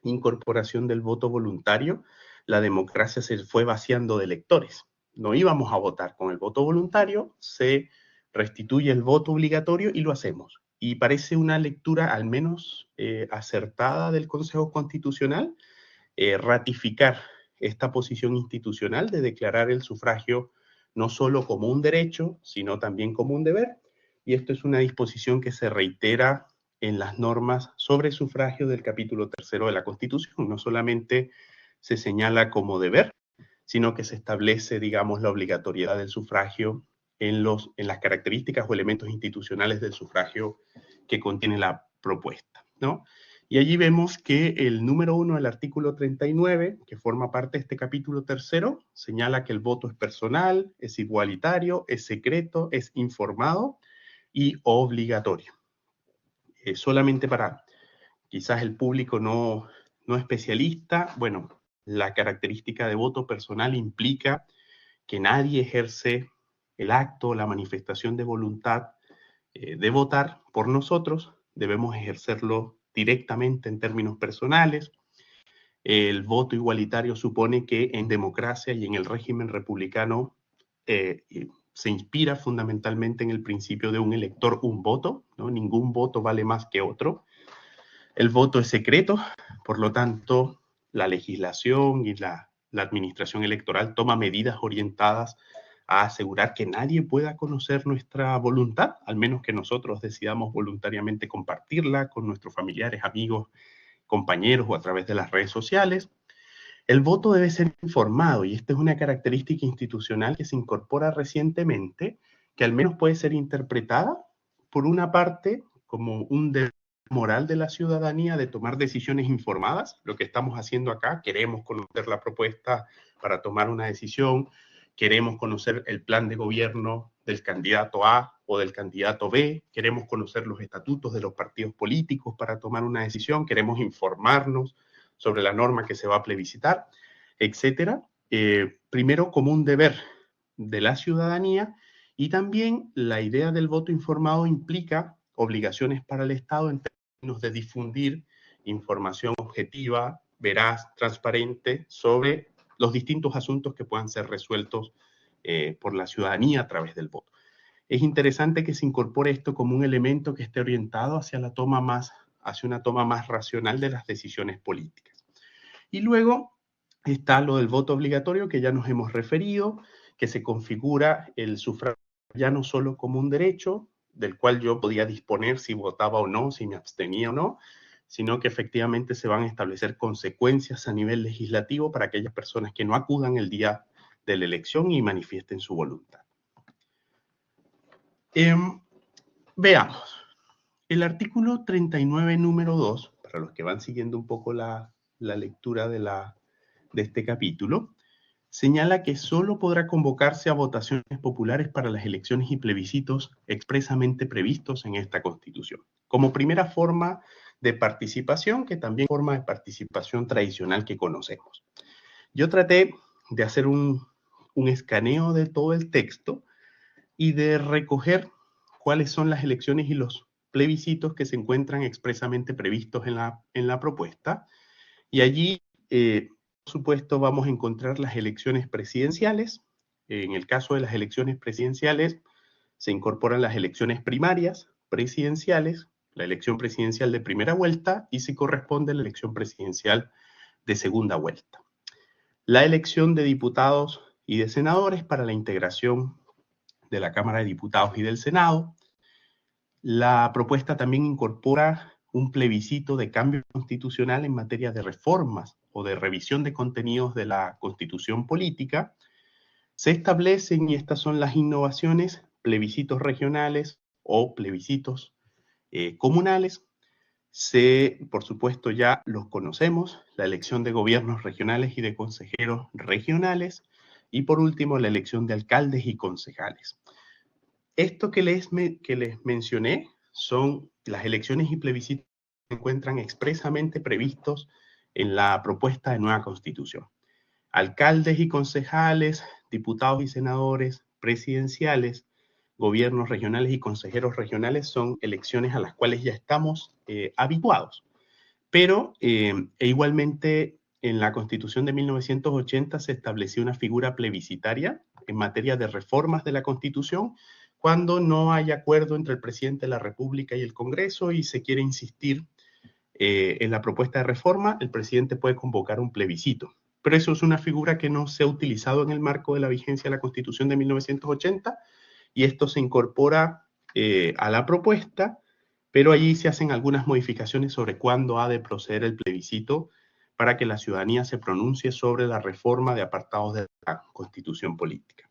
[SPEAKER 2] incorporación del voto voluntario, la democracia se fue vaciando de electores. No íbamos a votar con el voto voluntario, se restituye el voto obligatorio y lo hacemos. Y parece una lectura al menos acertada del Consejo Constitucional, ratificar esta posición institucional de declarar el sufragio no solo como un derecho, sino también como un deber. Y esto es una disposición que se reitera en las normas sobre sufragio del capítulo 3 de la Constitución. No solamente se señala como deber, sino que se establece, digamos, la obligatoriedad del sufragio en las características o elementos institucionales del sufragio que contiene la propuesta, ¿no? Y allí vemos que el número 1 del artículo 39, que forma parte de este capítulo 3, señala que el voto es personal, es igualitario, es secreto, es informado y obligatorio. Solamente para quizás el público no especialista, bueno, la característica de voto personal implica que nadie ejerce el acto, la manifestación de voluntad de votar por nosotros, debemos ejercerlo directamente en términos personales. El voto igualitario supone que en democracia y en el régimen republicano se inspira fundamentalmente en el principio de un elector, un voto, ¿no? Ningún voto vale más que otro. El voto es secreto, por lo tanto, la legislación y la administración electoral toma medidas orientadas a asegurar que nadie pueda conocer nuestra voluntad, al menos que nosotros decidamos voluntariamente compartirla con nuestros familiares, amigos, compañeros o a través de las redes sociales. El voto debe ser informado y esta es una característica institucional que se incorpora recientemente, que al menos puede ser interpretada por una parte como un deber moral de la ciudadanía de tomar decisiones informadas, lo que estamos haciendo acá, queremos conocer la propuesta para tomar una decisión, queremos conocer el plan de gobierno del candidato A o del candidato B, queremos conocer los estatutos de los partidos políticos para tomar una decisión, queremos informarnos sobre la norma que se va a plebiscitar, etcétera. Primero como un deber de la ciudadanía y también la idea del voto informado implica obligaciones para el Estado en términos de difundir información objetiva, veraz, transparente sobre los distintos asuntos que puedan ser resueltos por la ciudadanía a través del voto. Es interesante que se incorpore esto como un elemento que esté orientado hacia una toma más racional de las decisiones políticas. Y luego está lo del voto obligatorio, que ya nos hemos referido, que se configura el sufragio ya no solo como un derecho, del cual yo podía disponer si votaba o no, si me abstenía o no, sino que efectivamente se van a establecer consecuencias a nivel legislativo para aquellas personas que no acudan el día de la elección y manifiesten su voluntad. Veamos. El artículo 39, número 2, para los que van siguiendo un poco la lectura de este capítulo, señala que solo podrá convocarse a votaciones populares para las elecciones y plebiscitos expresamente previstos en esta Constitución, como primera forma de participación, que también forma de participación tradicional que conocemos. Yo traté de hacer un escaneo de todo el texto y de recoger cuáles son las elecciones y los plebiscitos que se encuentran expresamente previstos en la propuesta. Y allí, por supuesto, vamos a encontrar las elecciones presidenciales. En el caso de las elecciones presidenciales, se incorporan las elecciones primarias presidenciales, la elección presidencial de primera vuelta y se corresponde a la elección presidencial de segunda vuelta. La elección de diputados y de senadores para la integración de la Cámara de Diputados y del Senado. La propuesta también incorpora un plebiscito de cambio constitucional en materia de reformas o de revisión de contenidos de la Constitución política. Se establecen, y estas son las innovaciones, plebiscitos regionales o plebiscitos comunales. Por supuesto, ya los conocemos, la elección de gobiernos regionales y de consejeros regionales, y por último la elección de alcaldes y concejales. Esto que les mencioné son las elecciones y plebiscitos que se encuentran expresamente previstos en la propuesta de nueva Constitución. Alcaldes y concejales, diputados y senadores, presidenciales, gobiernos regionales y consejeros regionales son elecciones a las cuales ya estamos habituados. Pero igualmente en la Constitución de 1980 se estableció una figura plebiscitaria en materia de reformas de la Constitución cuando no hay acuerdo entre el presidente de la República y el Congreso y se quiere insistir en la propuesta de reforma, el presidente puede convocar un plebiscito. Pero eso es una figura que no se ha utilizado en el marco de la vigencia de la Constitución de 1980 y esto se incorpora a la propuesta, pero allí se hacen algunas modificaciones sobre cuándo ha de proceder el plebiscito para que la ciudadanía se pronuncie sobre la reforma de apartados de la Constitución política.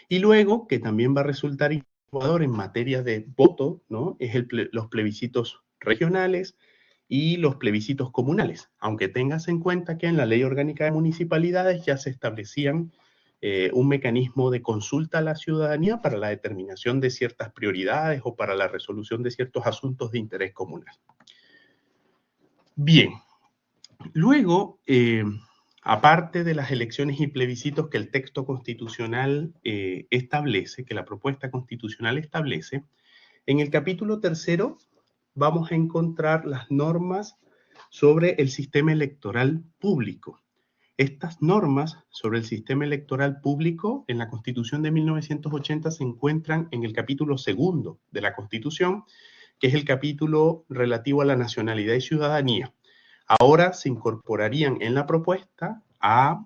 [SPEAKER 2] Y luego, que también va a resultar innovador en materia de voto, ¿no? Es los plebiscitos regionales y los plebiscitos comunales, aunque tengas en cuenta que en la Ley Orgánica de Municipalidades ya se establecían un mecanismo de consulta a la ciudadanía para la determinación de ciertas prioridades o para la resolución de ciertos asuntos de interés comunal. Bien, luego, aparte de las elecciones y plebiscitos que el texto constitucional establece, que la propuesta constitucional establece, en el capítulo 3 vamos a encontrar las normas sobre el sistema electoral público. Estas normas sobre el sistema electoral público en la Constitución de 1980 se encuentran en el capítulo 2 de la Constitución, que es el capítulo relativo a la nacionalidad y ciudadanía. Ahora se incorporarían en la propuesta a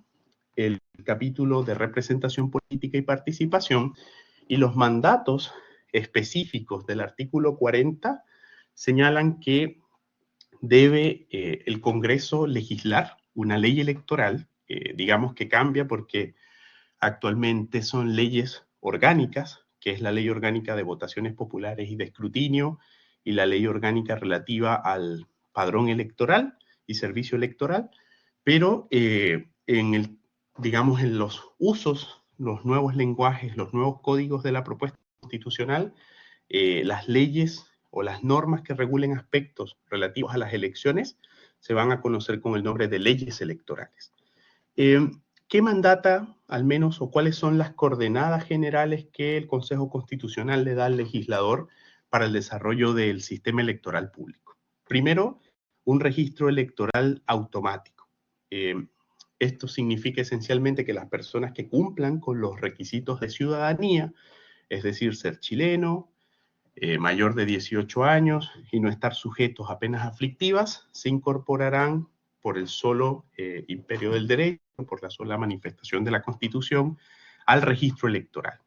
[SPEAKER 2] el capítulo de representación política y participación y los mandatos específicos del artículo 40 señalan que debe el Congreso legislar una ley electoral, digamos que cambia porque actualmente son leyes orgánicas, que es la Ley Orgánica de Votaciones Populares y de Escrutinio y la Ley Orgánica relativa al padrón electoral y servicio electoral, pero digamos en los usos, los nuevos lenguajes, los nuevos códigos de la propuesta constitucional, las leyes o las normas que regulen aspectos relativos a las elecciones se van a conocer con el nombre de leyes electorales. ¿Qué mandata, al menos, o cuáles son las coordenadas generales que el Consejo Constitucional le da al legislador para el desarrollo del sistema electoral público? Primero, un registro electoral automático. Esto significa esencialmente que las personas que cumplan con los requisitos de ciudadanía, es decir, ser chileno, mayor de 18 años y no estar sujetos a penas aflictivas, se incorporarán por el solo imperio del derecho, por la sola manifestación de la Constitución, al registro electoral.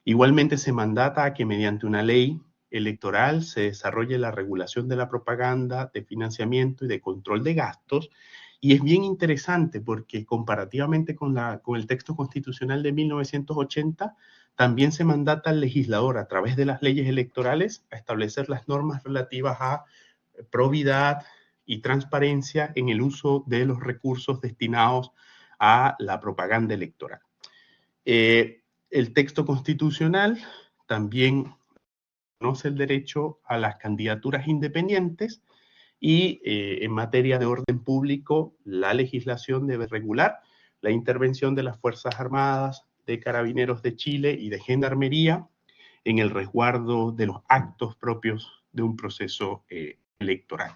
[SPEAKER 2] Igualmente se mandata a que mediante una ley electoral se desarrolle la regulación de la propaganda, de financiamiento y de control de gastos, y es bien interesante porque comparativamente con el texto constitucional de 1980, también se mandata al legislador a través de las leyes electorales a establecer las normas relativas a probidad y transparencia en el uso de los recursos destinados a la propaganda electoral. El texto constitucional también conoce el derecho a las candidaturas independientes y en materia de orden público, la legislación debe regular la intervención de las Fuerzas Armadas, de Carabineros de Chile y de Gendarmería en el resguardo de los actos propios de un proceso electoral.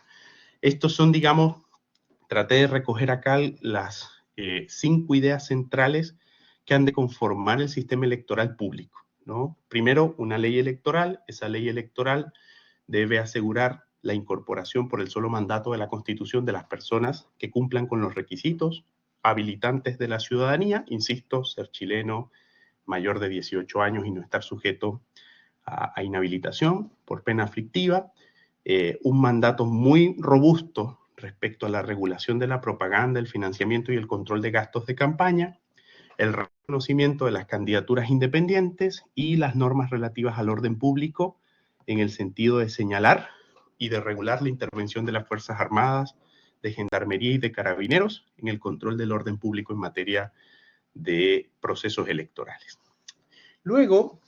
[SPEAKER 2] Estos son, digamos, traté de recoger acá las 5 ideas centrales que han de conformar el sistema electoral público, ¿no? Primero, una ley electoral. Esa ley electoral debe asegurar la incorporación por el solo mandato de la Constitución de las personas que cumplan con los requisitos habilitantes de la ciudadanía, insisto, ser chileno, mayor de 18 años y no estar sujeto a inhabilitación por pena aflictiva, un mandato muy robusto respecto a la regulación de la propaganda, el financiamiento y el control de gastos de campaña, el reconocimiento de las candidaturas independientes y las normas relativas al orden público en el sentido de señalar y de regular la intervención de las Fuerzas Armadas, de Gendarmería y de Carabineros en el control del orden público en materia de procesos electorales. Luego,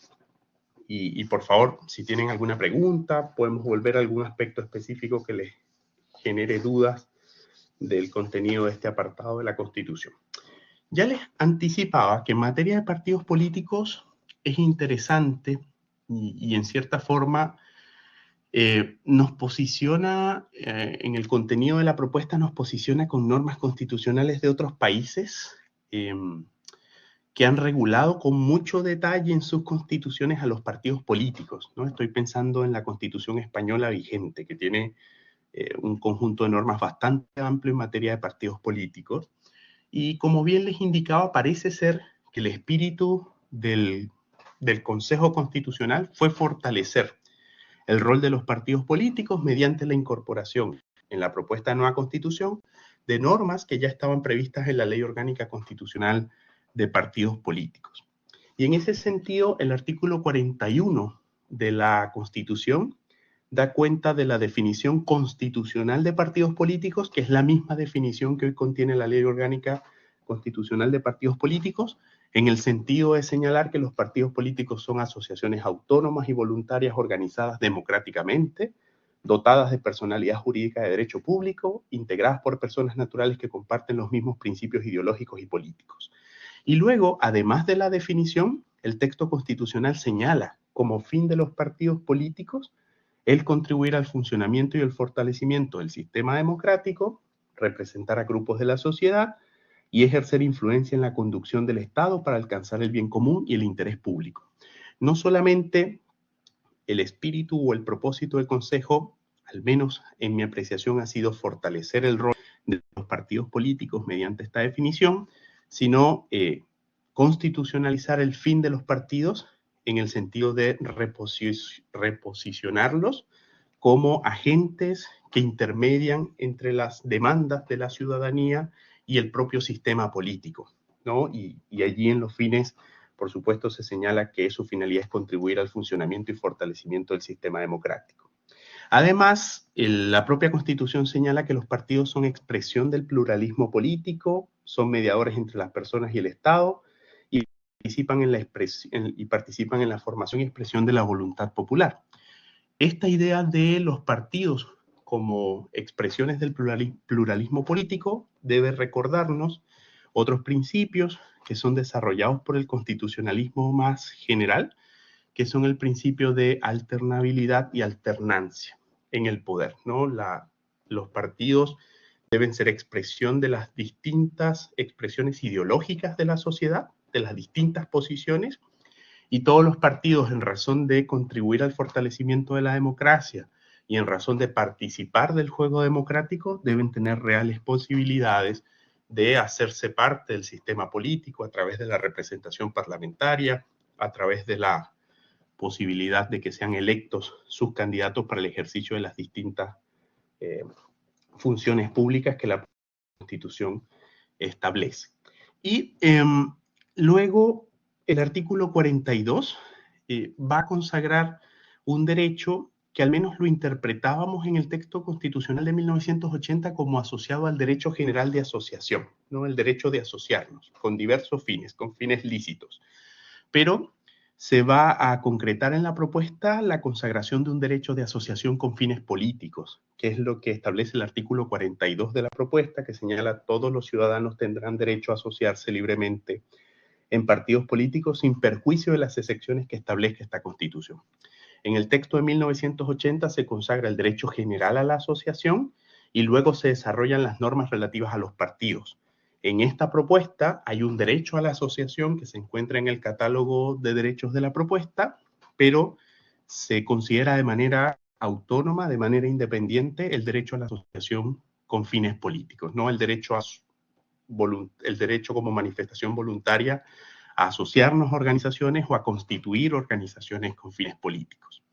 [SPEAKER 2] y por favor, si tienen alguna pregunta, podemos volver a algún aspecto específico que les genere dudas del contenido de este apartado de la Constitución. Ya les anticipaba que en materia de partidos políticos es interesante y en cierta forma nos posiciona, en el contenido de la propuesta nos posiciona con normas constitucionales de otros países que han regulado con mucho detalle en sus constituciones a los partidos políticos, ¿no? Estoy pensando en la Constitución española vigente, que tiene un conjunto de normas bastante amplio en materia de partidos políticos. Y como bien les indicaba, parece ser que el espíritu del Consejo Constitucional fue fortalecer el rol de los partidos políticos mediante la incorporación en la propuesta de nueva Constitución de normas que ya estaban previstas en la Ley Orgánica Constitucional de Partidos Políticos. Y en ese sentido, el artículo 41 de la Constitución da cuenta de la definición constitucional de partidos políticos, que es la misma definición que hoy contiene la Ley Orgánica Constitucional de Partidos Políticos, en el sentido de señalar que los partidos políticos son asociaciones autónomas y voluntarias organizadas democráticamente, dotadas de personalidad jurídica de derecho público, integradas por personas naturales que comparten los mismos principios ideológicos y políticos. Y luego, además de la definición, el texto constitucional señala como fin de los partidos políticos el contribuir al funcionamiento y el fortalecimiento del sistema democrático, representar a grupos de la sociedad y ejercer influencia en la conducción del Estado para alcanzar el bien común y el interés público. No solamente el espíritu o el propósito del Consejo, al menos en mi apreciación, ha sido fortalecer el rol de los partidos políticos mediante esta definición, sino constitucionalizar el fin de los partidos en el sentido de reposicionarlos como agentes que intermedian entre las demandas de la ciudadanía y el propio sistema político, ¿no? Y allí en los fines, por supuesto, se señala que su finalidad es contribuir al funcionamiento y fortalecimiento del sistema democrático. Además, la propia Constitución señala que los partidos son expresión del pluralismo político, son mediadores entre las personas y el Estado y participan en la formación y expresión de la voluntad popular. Esta idea de los partidos como expresiones del pluralismo político debe recordarnos otros principios que son desarrollados por el constitucionalismo más general, que son el principio de alternabilidad y alternancia en el poder, ¿no? Los partidos deben ser expresión de las distintas expresiones ideológicas de la sociedad, de las distintas posiciones, y todos los partidos, en razón de contribuir al fortalecimiento de la democracia y en razón de participar del juego democrático, deben tener reales posibilidades de hacerse parte del sistema político a través de la representación parlamentaria, a través de la posibilidad de que sean electos sus candidatos para el ejercicio de las distintas funciones públicas que la Constitución establece. Y luego el artículo 42 va a consagrar un derecho que al menos lo interpretábamos en el texto constitucional de 1980 como asociado al derecho general de asociación, ¿no? El derecho de asociarnos con diversos fines, con fines lícitos. Pero se va a concretar en la propuesta la consagración de un derecho de asociación con fines políticos, que es lo que establece el artículo 42 de la propuesta, que señala que todos los ciudadanos tendrán derecho a asociarse libremente en partidos políticos sin perjuicio de las excepciones que establezca esta Constitución. En el texto de 1980 se consagra el derecho general a la asociación y luego se desarrollan las normas relativas a los partidos. En esta propuesta hay un derecho a la asociación que se encuentra en el catálogo de derechos de la propuesta, pero se considera de manera autónoma, de manera independiente, el derecho a la asociación con fines políticos, no el derecho como manifestación voluntaria a asociarnos a organizaciones o a constituir organizaciones con fines políticos.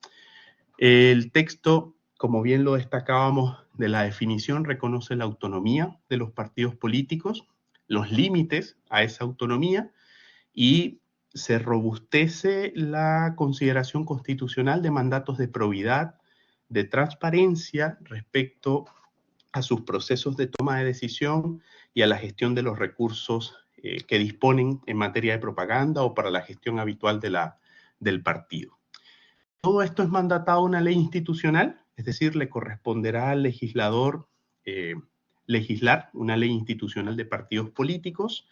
[SPEAKER 2] El texto, como bien lo destacábamos de la definición, reconoce la autonomía de los partidos políticos, los límites a esa autonomía y se robustece la consideración constitucional de mandatos de probidad, de transparencia respecto a sus procesos de toma de decisión y a la gestión de los recursos que disponen en materia de propaganda o para la gestión habitual del partido. Todo esto es mandatado a una ley institucional, es decir, le corresponderá al legislador legislar una ley institucional de partidos políticos.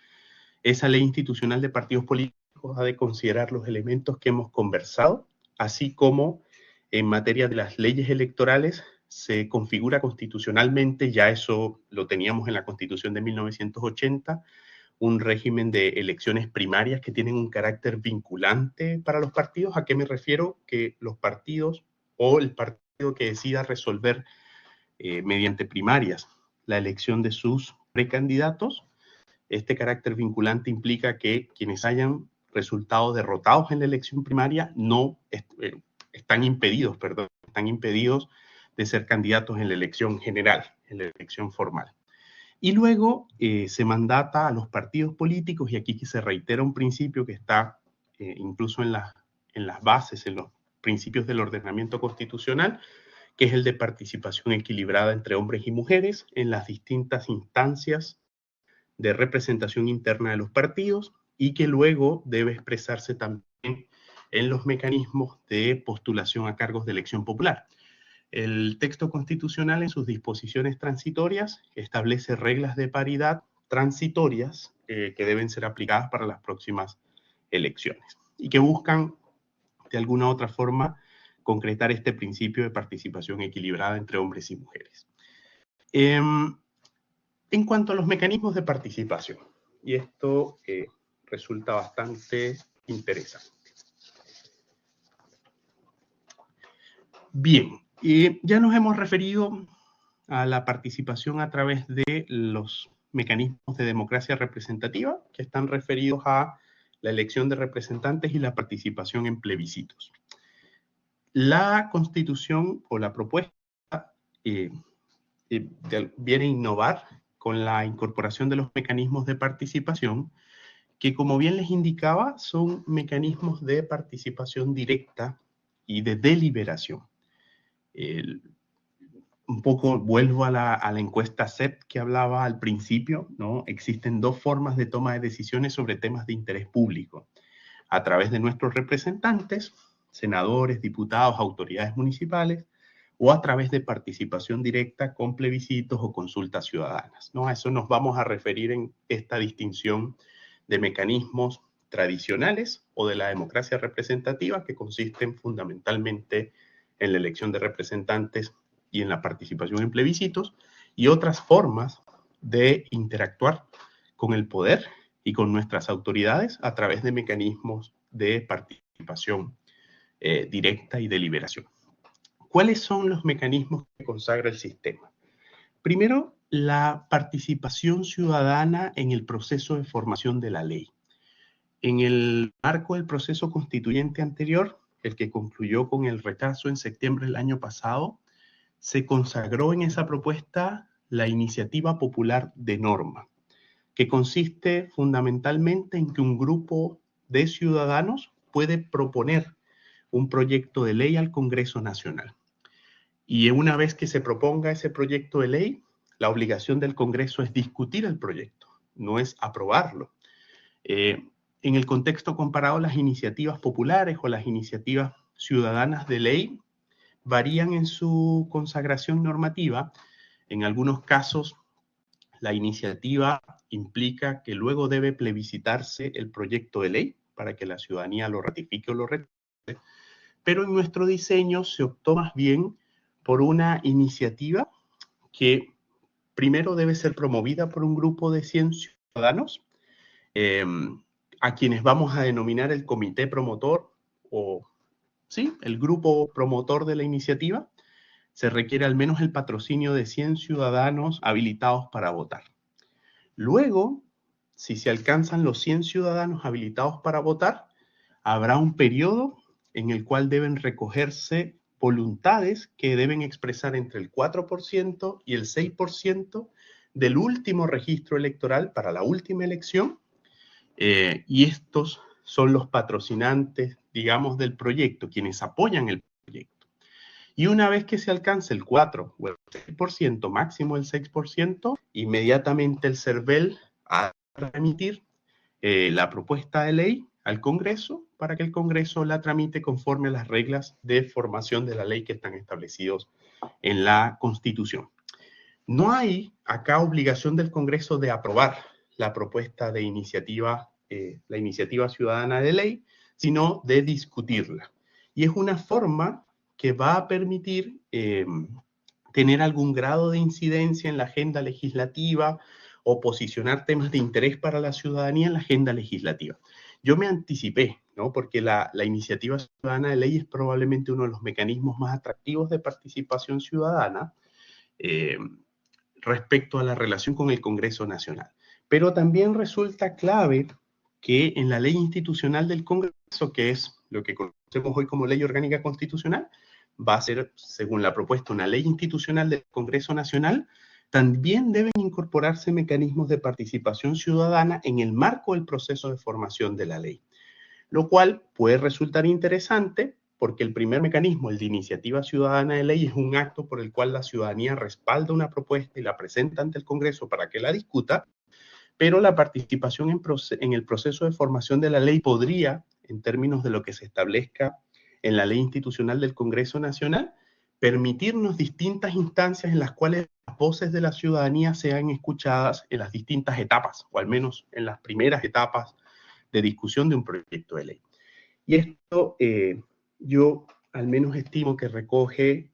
[SPEAKER 2] Esa ley institucional de partidos políticos ha de considerar los elementos que hemos conversado, así como en materia de las leyes electorales se configura constitucionalmente, ya eso lo teníamos en la Constitución de 1980, un régimen de elecciones primarias que tienen un carácter vinculante para los partidos. ¿A qué me refiero? Que los partidos o el partido que decida resolver mediante primarias la elección de sus precandidatos, este carácter vinculante implica que quienes hayan resultado derrotados en la elección primaria están impedidos de ser candidatos en la elección general, en la elección formal. Y luego se mandata a los partidos políticos, y aquí se reitera un principio que está incluso en las bases, en los principios del ordenamiento constitucional, que es el de participación equilibrada entre hombres y mujeres en las distintas instancias de representación interna de los partidos, y que luego debe expresarse también en los mecanismos de postulación a cargos de elección popular. El texto constitucional en sus disposiciones transitorias establece reglas de paridad transitorias que deben ser aplicadas para las próximas elecciones y que buscan de alguna u otra forma concretar este principio de participación equilibrada entre hombres y mujeres. En cuanto a los mecanismos de participación, y esto resulta bastante interesante. Bien, ya nos hemos referido a la participación a través de los mecanismos de democracia representativa, que están referidos a la elección de representantes y la participación en plebiscitos. La Constitución o la propuesta viene a innovar con la incorporación de los mecanismos de participación, que, como bien les indicaba, son mecanismos de participación directa y de deliberación. Un poco vuelvo a la encuesta CEP que hablaba al principio, ¿no? Existen dos formas de toma de decisiones sobre temas de interés público: a través de nuestros representantes, senadores, diputados, autoridades municipales, o a través de participación directa con plebiscitos o consultas ciudadanas, ¿no? A eso nos vamos a referir en esta distinción de mecanismos tradicionales o de la democracia representativa, que consisten fundamentalmente en la elección de representantes y en la participación en plebiscitos, y otras formas de interactuar con el poder y con nuestras autoridades a través de mecanismos de participación directa y deliberación. ¿Cuáles son los mecanismos que consagra el sistema? Primero, la participación ciudadana en el proceso de formación de la ley. En el marco del proceso constituyente anterior, el que concluyó con el rechazo en septiembre del año pasado, se consagró en esa propuesta la iniciativa popular de norma, que consiste fundamentalmente en que un grupo de ciudadanos puede proponer un proyecto de ley al Congreso Nacional. Y una vez que se proponga ese proyecto de ley, la obligación del Congreso es discutir el proyecto, no es aprobarlo. En el contexto comparado, las iniciativas populares o las iniciativas ciudadanas de ley varían en su consagración normativa. En algunos casos, la iniciativa implica que luego debe plebiscitarse el proyecto de ley para que la ciudadanía lo ratifique o lo rechace, pero en nuestro diseño se optó más bien por una iniciativa que primero debe ser promovida por un grupo de 100 ciudadanos, a quienes vamos a denominar el comité promotor o, sí, el grupo promotor de la iniciativa. Se requiere al menos el patrocinio de 100 ciudadanos habilitados para votar. Luego, si se alcanzan los 100 ciudadanos habilitados para votar, habrá un periodo en el cual deben recogerse voluntades que deben expresar entre el 4% y el 6% del último registro electoral para la última elección, y estos son los patrocinantes, digamos, del proyecto, quienes apoyan el proyecto. Y una vez que se alcance el 4 o el 6%, máximo el 6%, inmediatamente el CERVEL ha de remitir la propuesta de ley al Congreso para que el Congreso la tramite conforme a las reglas de formación de la ley que están establecidos en la Constitución. No hay acá obligación del Congreso de aprobar la propuesta de iniciativa, la iniciativa ciudadana de ley, sino de discutirla. Y es una forma que va a permitir tener algún grado de incidencia en la agenda legislativa o posicionar temas de interés para la ciudadanía en la agenda legislativa. Yo me anticipé, ¿no? Porque la iniciativa ciudadana de ley es probablemente uno de los mecanismos más atractivos de participación ciudadana respecto a la relación con el Congreso Nacional. Pero también resulta clave que en la ley institucional del Congreso, que es lo que conocemos hoy como Ley Orgánica Constitucional, va a ser, según la propuesta, una ley institucional del Congreso Nacional, también deben incorporarse mecanismos de participación ciudadana en el marco del proceso de formación de la ley, lo cual puede resultar interesante porque el primer mecanismo, el de iniciativa ciudadana de ley, es un acto por el cual la ciudadanía respalda una propuesta y la presenta ante el Congreso para que la discuta, pero la participación en el proceso de formación de la ley podría, en términos de lo que se establezca en la ley institucional del Congreso Nacional, permitirnos distintas instancias en las cuales las voces de la ciudadanía sean escuchadas en las distintas etapas, o al menos en las primeras etapas de discusión de un proyecto de ley. Y esto yo al menos estimo que recoge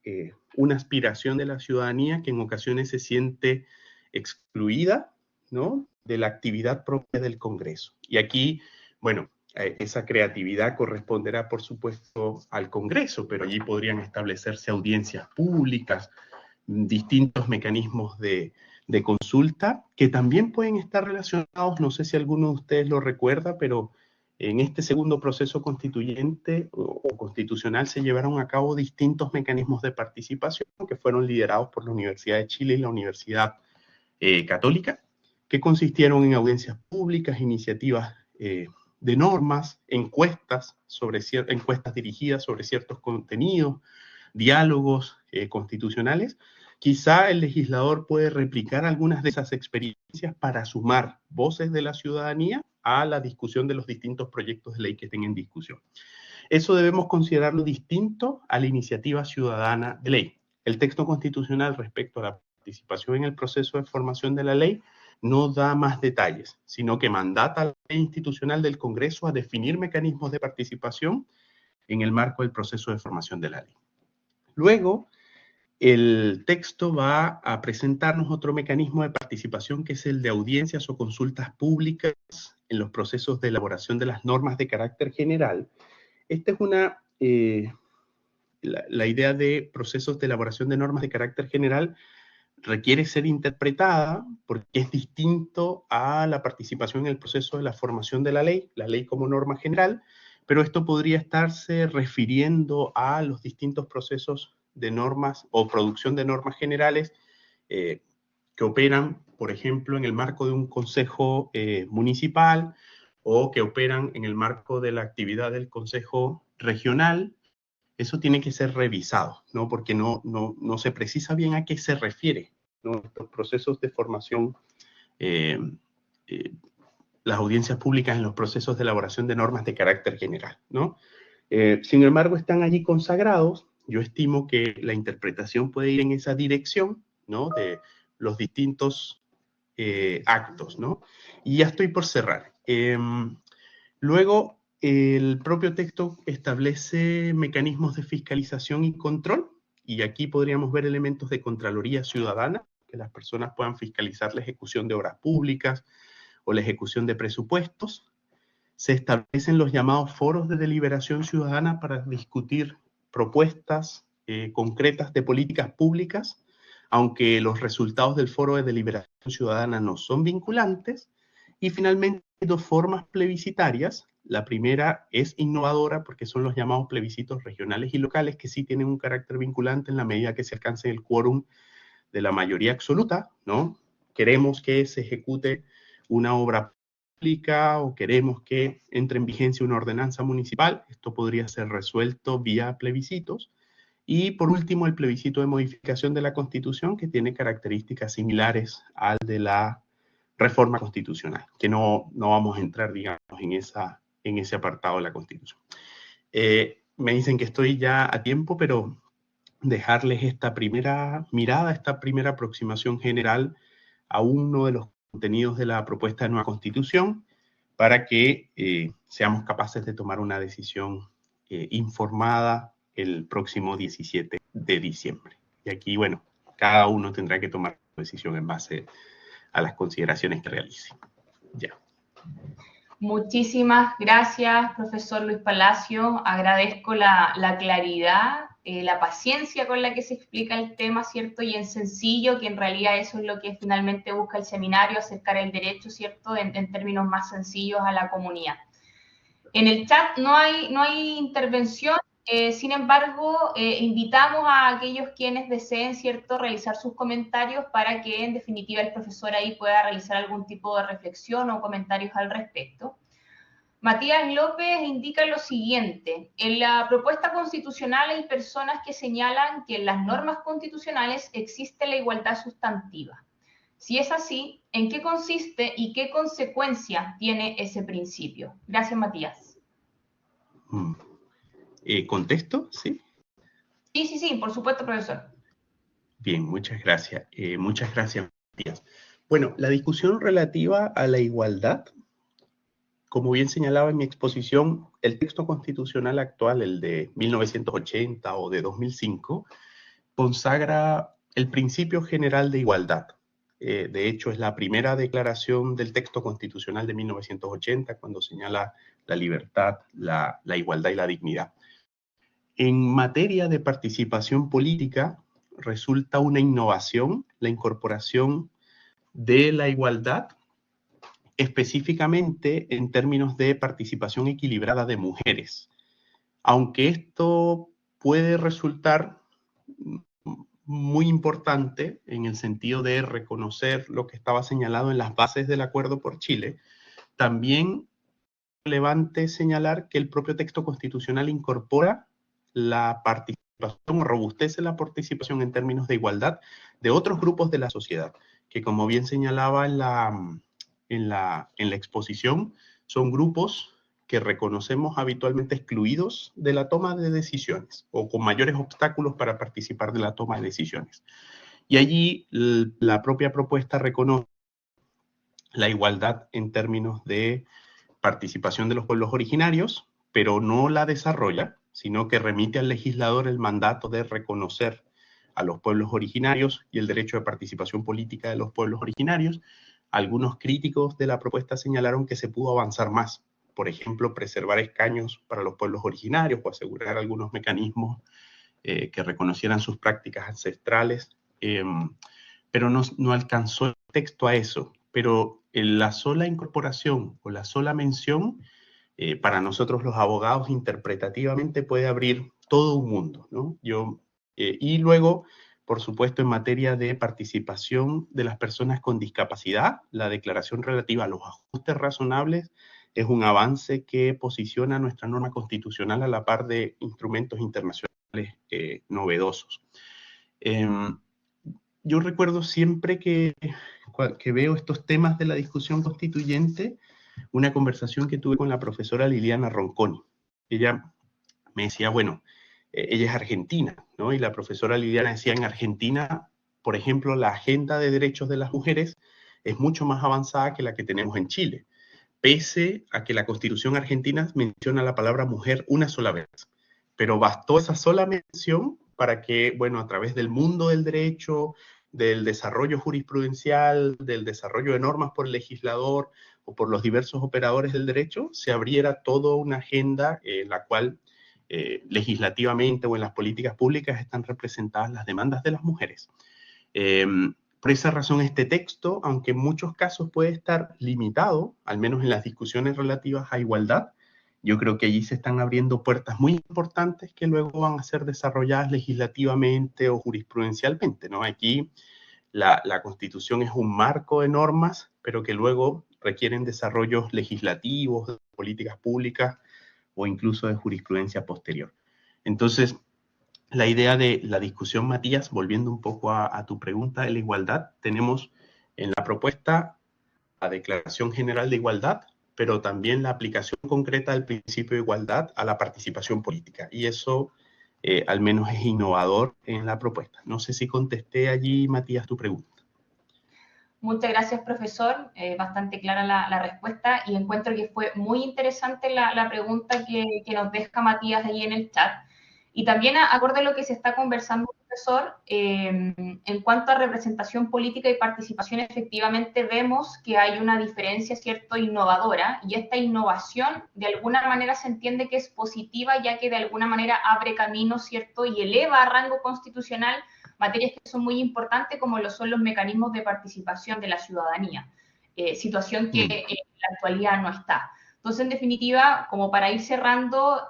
[SPEAKER 2] una aspiración de la ciudadanía que en ocasiones se siente excluida, ¿no?, de la actividad propia del Congreso. Y aquí, bueno, esa creatividad corresponderá, por supuesto, al Congreso, pero allí podrían establecerse audiencias públicas, distintos mecanismos de consulta que también pueden estar relacionados, no sé si alguno de ustedes lo recuerda, pero en este segundo proceso constituyente o constitucional se llevaron a cabo distintos mecanismos de participación que fueron liderados por la Universidad de Chile y la Universidad Católica, que consistieron en audiencias públicas, iniciativas de normas, encuestas dirigidas sobre ciertos contenidos, diálogos constitucionales. Quizá el legislador puede replicar algunas de esas experiencias para sumar voces de la ciudadanía a la discusión de los distintos proyectos de ley que estén en discusión. Eso debemos considerarlo distinto a la iniciativa ciudadana de ley. El texto constitucional respecto a la participación en el proceso de formación de la ley no da más detalles, sino que mandata a la ley institucional del Congreso a definir mecanismos de participación en el marco del proceso de formación de la ley. Luego, el texto va a presentarnos otro mecanismo de participación que es el de audiencias o consultas públicas en los procesos de elaboración de las normas de carácter general. Esta es la idea de procesos de elaboración de normas de carácter general requiere ser interpretada porque es distinto a la participación en el proceso de la formación de la ley como norma general, pero esto podría estarse refiriendo a los distintos procesos de normas o producción de normas generales que operan, por ejemplo, en el marco de un consejo municipal o que operan en el marco de la actividad del consejo regional. Eso tiene que ser revisado, ¿no? Porque no se precisa bien a qué se refiere, ¿no?, estos procesos de formación, las audiencias públicas en los procesos de elaboración de normas de carácter general, ¿no? Sin embargo, están allí consagrados. Yo estimo que la interpretación puede ir en esa dirección, ¿no?, de los distintos actos, ¿no? Y ya estoy por cerrar. Luego, el propio texto establece mecanismos de fiscalización y control, y aquí podríamos ver elementos de contraloría ciudadana, que las personas puedan fiscalizar la ejecución de obras públicas o la ejecución de presupuestos. Se establecen los llamados foros de deliberación ciudadana para discutir propuestas concretas de políticas públicas, aunque los resultados del foro de deliberación ciudadana no son vinculantes. Y finalmente, hay dos formas plebiscitarias. La primera es innovadora porque son los llamados plebiscitos regionales y locales que sí tienen un carácter vinculante en la medida que se alcance el quórum de la mayoría absoluta, ¿no? Queremos que se ejecute una obra pública o queremos que entre en vigencia una ordenanza municipal. Esto podría ser resuelto vía plebiscitos. Y por último, el plebiscito de modificación de la Constitución, que tiene características similares al de la reforma constitucional, que no vamos a entrar, digamos, en ese apartado de la Constitución. Me dicen que estoy ya a tiempo, pero dejarles esta primera mirada, esta primera aproximación general a uno de los contenidos de la propuesta de nueva Constitución para que seamos capaces de tomar una decisión informada el próximo 17 de diciembre. Y aquí, bueno, cada uno tendrá que tomar una decisión en base a las consideraciones que realice. Ya.
[SPEAKER 1] Muchísimas gracias, profesor Luis Palacio. Agradezco la claridad, la paciencia con la que se explica el tema, ¿cierto? Y en sencillo, que en realidad eso es lo que finalmente busca el seminario, acercar el derecho, ¿cierto? En términos más sencillos a la comunidad. En el chat no hay intervención. Sin embargo, invitamos a aquellos quienes deseen, ¿cierto?, realizar sus comentarios para que, en definitiva, el profesor ahí pueda realizar algún tipo de reflexión o comentarios al respecto. Matías López indica lo siguiente: en la propuesta constitucional hay personas que señalan que en las normas constitucionales existe la igualdad sustantiva. Si es así, ¿en qué consiste y qué consecuencia tiene ese principio? Gracias, Matías.
[SPEAKER 2] ¿Contesto? ¿Sí?
[SPEAKER 1] Sí, por supuesto, profesor.
[SPEAKER 2] Bien, muchas gracias. Muchas gracias, Matías. Bueno, la discusión relativa a la igualdad, como bien señalaba en mi exposición, el texto constitucional actual, el de 1980 o de 2005, consagra el principio general de igualdad. De hecho, es la primera declaración del texto constitucional de 1980 cuando señala la libertad, la igualdad y la dignidad. En materia de participación política, resulta una innovación la incorporación de la igualdad, específicamente en términos de participación equilibrada de mujeres. Aunque esto puede resultar muy importante en el sentido de reconocer lo que estaba señalado en las bases del Acuerdo por Chile, también es relevante señalar que el propio texto constitucional incorpora la participación o robustece la participación en términos de igualdad de otros grupos de la sociedad, que como bien señalaba en la exposición, son grupos que reconocemos habitualmente excluidos de la toma de decisiones o con mayores obstáculos para participar de la toma de decisiones. Y allí la propia propuesta reconoce la igualdad en términos de participación de los pueblos originarios, pero no la desarrolla, sino que remite al legislador el mandato de reconocer a los pueblos originarios y el derecho de participación política de los pueblos originarios. Algunos críticos de la propuesta señalaron que se pudo avanzar más, por ejemplo, preservar escaños para los pueblos originarios o asegurar algunos mecanismos que reconocieran sus prácticas ancestrales, pero no alcanzó el texto a eso. Pero la sola incorporación o la sola mención, para nosotros los abogados interpretativamente puede abrir todo un mundo, ¿no? Y luego, por supuesto, en materia de participación de las personas con discapacidad, la declaración relativa a los ajustes razonables es un avance que posiciona nuestra norma constitucional a la par de instrumentos internacionales novedosos. Yo recuerdo siempre que veo estos temas de la discusión constituyente, una conversación que tuve con la profesora Liliana Ronconi. Ella me decía, bueno, ella es argentina, ¿no? Y la profesora Liliana decía, en Argentina, por ejemplo, la agenda de derechos de las mujeres es mucho más avanzada que la que tenemos en Chile, pese a que la Constitución argentina menciona la palabra mujer una sola vez. Pero bastó esa sola mención para que, bueno, a través del mundo del derecho, del desarrollo jurisprudencial, del desarrollo de normas por el legislador o por los diversos operadores del derecho, se abriera toda una agenda en la cual legislativamente o en las políticas públicas están representadas las demandas de las mujeres. Por esa razón, este texto, aunque en muchos casos puede estar limitado, al menos en las discusiones relativas a igualdad, yo creo que allí se están abriendo puertas muy importantes que luego van a ser desarrolladas legislativamente o jurisprudencialmente, ¿no? Aquí la Constitución es un marco de normas, pero que luego requieren desarrollos legislativos, de políticas públicas o incluso de jurisprudencia posterior. Entonces, la idea de la discusión, Matías, volviendo un poco a tu pregunta de la igualdad, tenemos en la propuesta la Declaración General de Igualdad, pero también la aplicación concreta del principio de igualdad a la participación política. Y eso al menos es innovador en la propuesta. No sé si contesté allí, Matías, tu pregunta.
[SPEAKER 1] Muchas gracias, profesor. Bastante clara la respuesta y encuentro que fue muy interesante la pregunta que nos deja Matías ahí en el chat. Y también, acorde a lo que se está conversando, profesor, en cuanto a representación política y participación, efectivamente vemos que hay una diferencia, ¿cierto?, innovadora, y esta innovación de alguna manera se entiende que es positiva, ya que de alguna manera abre camino, ¿cierto?, y eleva a rango constitucional materias que son muy importantes, como lo son los mecanismos de participación de la ciudadanía, situación que en la actualidad no está. Entonces, en definitiva, como para ir cerrando,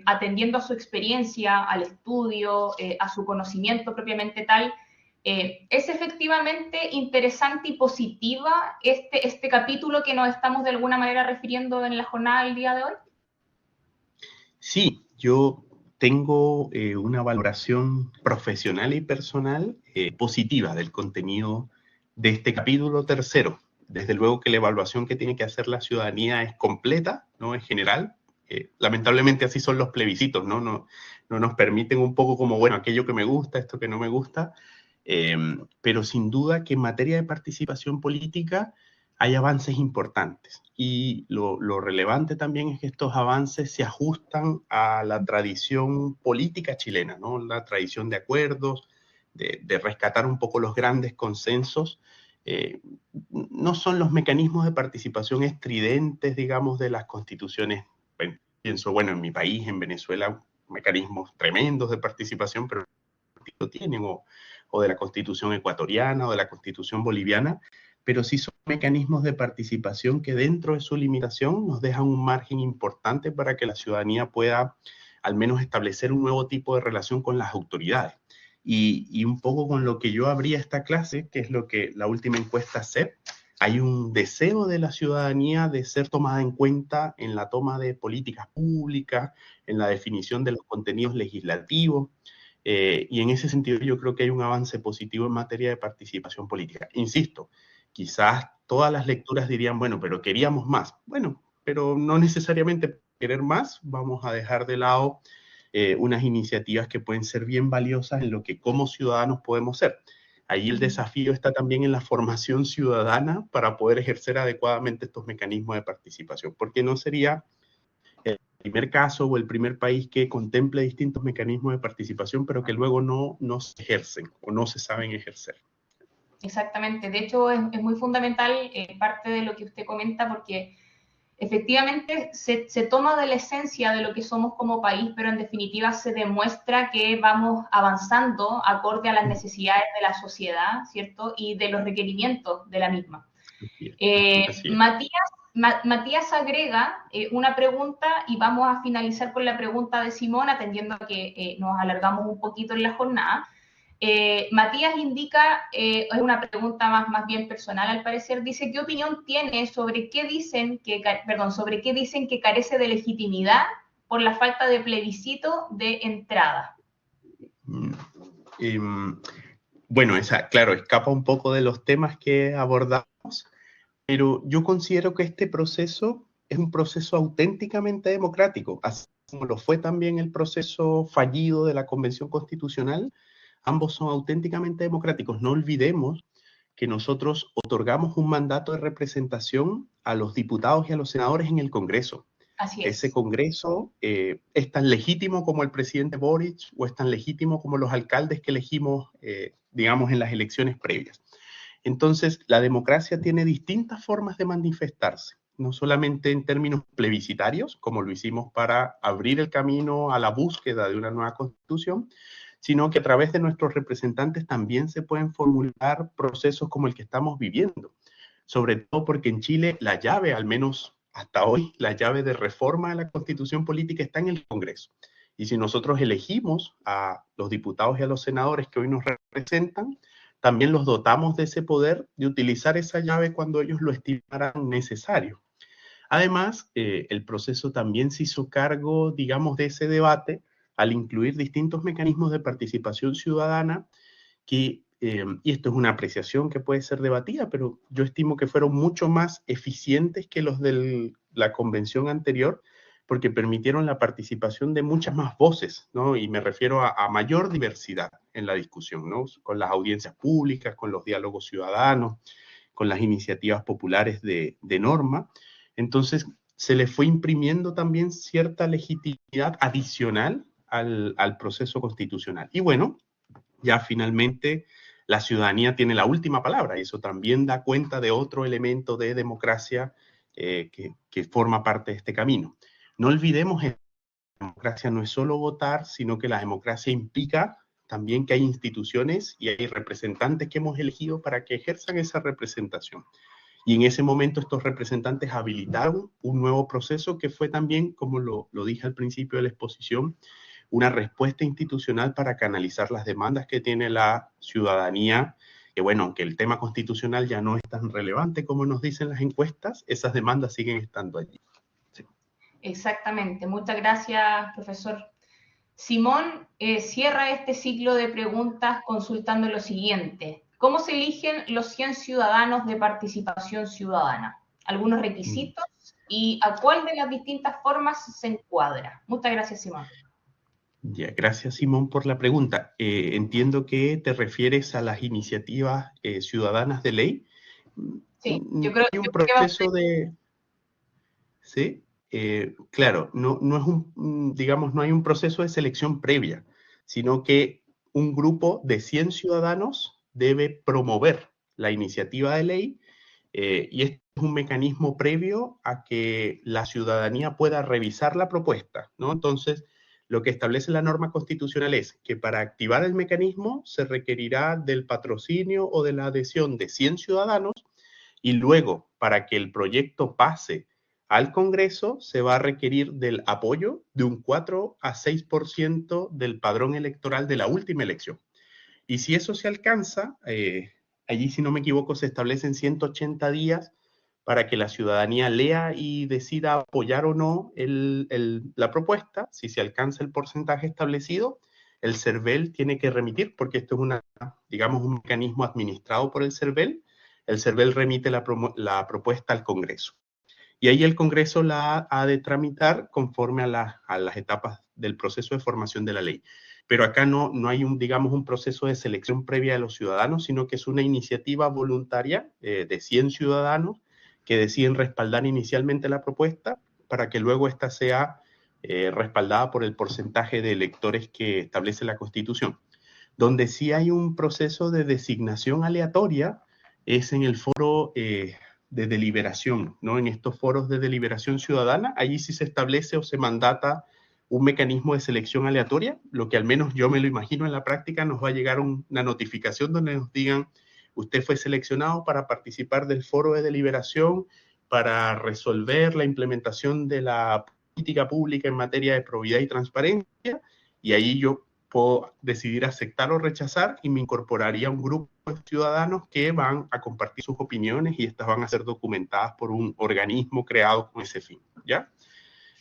[SPEAKER 1] atendiendo a su experiencia, al estudio, a su conocimiento propiamente tal, ¿es efectivamente interesante y positiva este capítulo que nos estamos de alguna manera refiriendo en la jornada del día de hoy?
[SPEAKER 2] Sí, yo tengo una valoración profesional y personal positiva del contenido de este capítulo tercero. Desde luego que la evaluación que tiene que hacer la ciudadanía es completa, no es general. Lamentablemente así son los plebiscitos, ¿no? No nos permiten un poco como, bueno, aquello que me gusta, esto que no me gusta, pero sin duda que en materia de participación política hay avances importantes. Y lo relevante también es que estos avances se ajustan a la tradición política chilena, ¿no? La tradición de acuerdos, de rescatar un poco los grandes consensos. No son los mecanismos de participación estridentes, digamos, de las constituciones. Pienso, bueno, en mi país, en Venezuela, mecanismos tremendos de participación, pero lo tienen, o de la constitución ecuatoriana o de la constitución boliviana, pero sí son mecanismos de participación que dentro de su limitación nos dejan un margen importante para que la ciudadanía pueda al menos establecer un nuevo tipo de relación con las autoridades. Y un poco con lo que yo abría esta clase, que es lo que la última encuesta CEP, hay un deseo de la ciudadanía de ser tomada en cuenta en la toma de políticas públicas, en la definición de los contenidos legislativos, y en ese sentido yo creo que hay un avance positivo en materia de participación política. Insisto, quizás todas las lecturas dirían, bueno, pero queríamos más. Bueno, pero no necesariamente querer más, vamos a dejar de lado unas iniciativas que pueden ser bien valiosas en lo que como ciudadanos podemos ser. Ahí el desafío está también en la formación ciudadana para poder ejercer adecuadamente estos mecanismos de participación, porque no sería el primer caso o el primer país que contemple distintos mecanismos de participación, pero que luego no se ejercen o no se saben ejercer.
[SPEAKER 1] Exactamente. De hecho, es muy fundamental parte de lo que usted comenta, porque efectivamente se toma de la esencia de lo que somos como país, pero en definitiva se demuestra que vamos avanzando acorde a las necesidades de la sociedad, ¿cierto? Y de los requerimientos de la misma.
[SPEAKER 2] Así es.
[SPEAKER 1] Matías agrega una pregunta y vamos a finalizar con la pregunta de Simón, atendiendo a que nos alargamos un poquito en la jornada. Matías indica, es una pregunta más bien personal al parecer, dice, ¿qué opinión tiene sobre qué dicen que carece de legitimidad por la falta de plebiscito de entrada?
[SPEAKER 2] Bueno, claro, escapa un poco de los temas que abordamos, pero yo considero que este proceso es un proceso auténticamente democrático, así como lo fue también el proceso fallido de la Convención Constitucional. Ambos son auténticamente democráticos. No olvidemos que nosotros otorgamos un mandato de representación a los diputados y a los senadores en el Congreso.
[SPEAKER 1] Así es.
[SPEAKER 2] Ese Congreso es tan legítimo como el presidente Boric o es tan legítimo como los alcaldes que elegimos, digamos, en las elecciones previas. Entonces, la democracia tiene distintas formas de manifestarse, no solamente en términos plebiscitarios, como lo hicimos para abrir el camino a la búsqueda de una nueva constitución, sino que a través de nuestros representantes también se pueden formular procesos como el que estamos viviendo, sobre todo porque en Chile la llave, al menos hasta hoy, la llave de reforma de la constitución política está en el Congreso. Y si nosotros elegimos a los diputados y a los senadores que hoy nos representan, también los dotamos de ese poder de utilizar esa llave cuando ellos lo estimaran necesario. Además, el proceso también se hizo cargo, digamos, de ese debate al incluir distintos mecanismos de participación ciudadana que y esto es una apreciación que puede ser debatida, pero yo estimo que fueron mucho más eficientes que los de la convención anterior, porque permitieron la participación de muchas más voces, ¿no? Y me refiero a mayor diversidad en la discusión, ¿no? Con las audiencias públicas, con los diálogos ciudadanos, con las iniciativas populares de norma. Entonces, se le fue imprimiendo también cierta legitimidad adicional al proceso constitucional. Y bueno, ya finalmente la ciudadanía tiene la última palabra, y eso también da cuenta de otro elemento de democracia que forma parte de este camino. No olvidemos que la democracia no es solo votar, sino que la democracia implica también que hay instituciones y hay representantes que hemos elegido para que ejerzan esa representación. Y en ese momento estos representantes habilitaron un nuevo proceso que fue también, como lo dije al principio de la exposición, una respuesta institucional para canalizar las demandas que tiene la ciudadanía, que bueno, aunque el tema constitucional ya no es tan relevante como nos dicen las encuestas, esas demandas siguen estando allí.
[SPEAKER 1] Sí. Exactamente. Muchas gracias, profesor. Simón cierra este ciclo de preguntas consultando lo siguiente. ¿Cómo se eligen los 100 ciudadanos de participación ciudadana? ¿Algunos requisitos? ¿Y a cuál de las distintas formas se encuadra? Muchas gracias, Simón.
[SPEAKER 2] Ya, gracias, Simón, por la pregunta. Entiendo que te refieres a las iniciativas ciudadanas de ley.
[SPEAKER 1] Sí, yo creo
[SPEAKER 2] hay un
[SPEAKER 1] que
[SPEAKER 2] proceso de... ¿Sí? Claro, no es digamos, no hay un proceso de selección previa, sino que un grupo de 100 ciudadanos debe promover la iniciativa de ley, y este es un mecanismo previo a que la ciudadanía pueda revisar la propuesta, ¿no? Entonces, lo que establece la norma constitucional es que para activar el mecanismo se requerirá del patrocinio o de la adhesión de 100 ciudadanos, y luego, para que el proyecto pase al Congreso, se va a requerir del apoyo de un 4 a 6% del padrón electoral de la última elección. Y si eso se alcanza, allí, si no me equivoco, se establecen 180 días para que la ciudadanía lea y decida apoyar o no la propuesta. Si se alcanza el porcentaje establecido, el CERVEL tiene que remitir, porque esto es digamos, un mecanismo administrado por el CERVEL. El CERVEL remite la propuesta al Congreso. Y ahí el Congreso la ha de tramitar conforme a las etapas del proceso de formación de la ley. Pero acá no hay digamos, un proceso de selección previa de los ciudadanos, sino que es una iniciativa voluntaria de 100 ciudadanos que deciden respaldar inicialmente la propuesta para que luego ésta sea respaldada por el porcentaje de electores que establece la Constitución. Donde sí hay un proceso de designación aleatoria es en el foro de deliberación, ¿no? En estos foros de deliberación ciudadana, allí sí se establece o se mandata un mecanismo de selección aleatoria, lo que al menos yo me lo imagino en la práctica, nos va a llegar una notificación donde nos digan, usted fue seleccionado para participar del foro de deliberación para resolver la implementación de la política pública en materia de probidad y transparencia, y ahí yo puedo decidir aceptar o rechazar y me incorporaría a un grupo de ciudadanos que van a compartir sus opiniones y estas van a ser documentadas por un organismo creado con ese fin, ¿ya?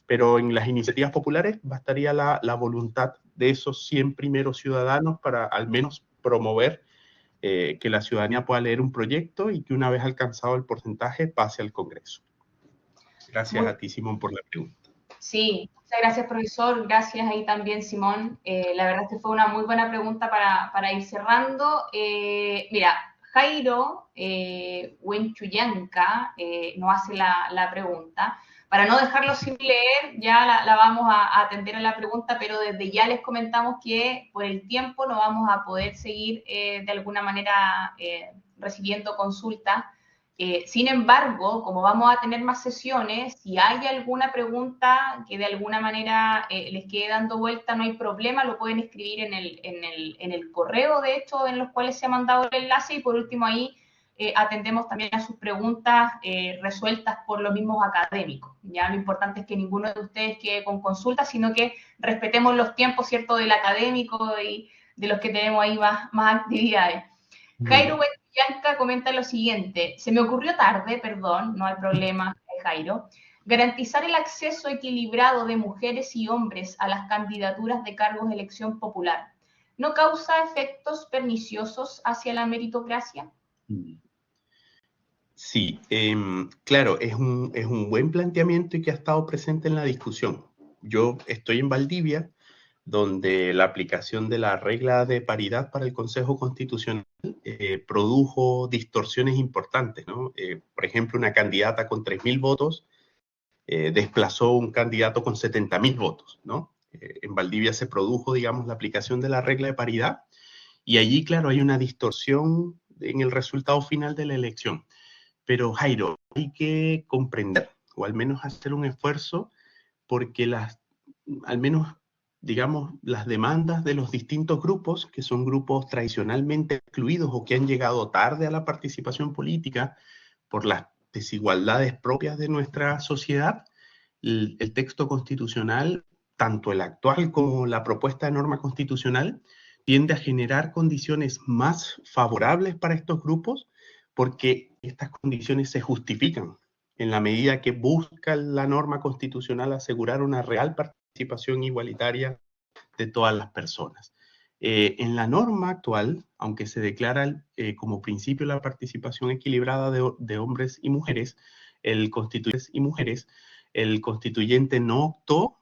[SPEAKER 2] Pero en las iniciativas populares bastaría la voluntad de esos 100 primeros ciudadanos para al menos promover que la ciudadanía pueda leer un proyecto y que una vez alcanzado el porcentaje pase al Congreso. Gracias a ti, Simón, por la pregunta.
[SPEAKER 1] Sí, muchas gracias, profesor. Gracias ahí también, Simón. La verdad es que fue una muy buena pregunta para ir cerrando. Mira, Jairo Huenchuyanca nos hace la pregunta. Para no dejarlo sin leer, ya la vamos a atender a la pregunta, pero desde ya les comentamos que por el tiempo no vamos a poder seguir de alguna manera recibiendo consultas. Sin embargo, como vamos a tener más sesiones, si hay alguna pregunta que de alguna manera les quede dando vuelta, no hay problema, lo pueden escribir en el correo, de hecho, en los cuales se ha mandado el enlace, y por último ahí atendemos también a sus preguntas resueltas por los mismos académicos. Ya lo importante es que ninguno de ustedes quede con consultas, sino que respetemos los tiempos, ¿cierto?, del académico y de los que tenemos ahí más actividades. Jairo Bianca comenta lo siguiente: se me ocurrió tarde, perdón, no hay problema, Jairo, garantizar el acceso equilibrado de mujeres y hombres a las candidaturas de cargos de elección popular. ¿no causa efectos perniciosos hacia la meritocracia?
[SPEAKER 2] Sí, claro, es un buen planteamiento y que ha estado presente en la discusión. Yo estoy en Valdivia, donde la aplicación de la regla de paridad para el Consejo Constitucional produjo distorsiones importantes, ¿no? Por ejemplo, una candidata con 3.000 votos desplazó un candidato con 70.000 votos, ¿no? En Valdivia se produjo, digamos, la aplicación de la regla de paridad y allí, claro, hay una distorsión en el resultado final de la elección. Pero Jairo, hay que comprender o al menos hacer un esfuerzo porque al menos, digamos, las demandas de los distintos grupos, que son grupos tradicionalmente excluidos o que han llegado tarde a la participación política por las desigualdades propias de nuestra sociedad, el texto constitucional, tanto el actual como la propuesta de norma constitucional, tiende a generar condiciones más favorables para estos grupos porque estas condiciones se justifican en la medida que busca la norma constitucional asegurar una real participación igualitaria de todas las personas. En la norma actual, aunque se declara como principio la participación equilibrada de hombres y mujeres, el constituyente no optó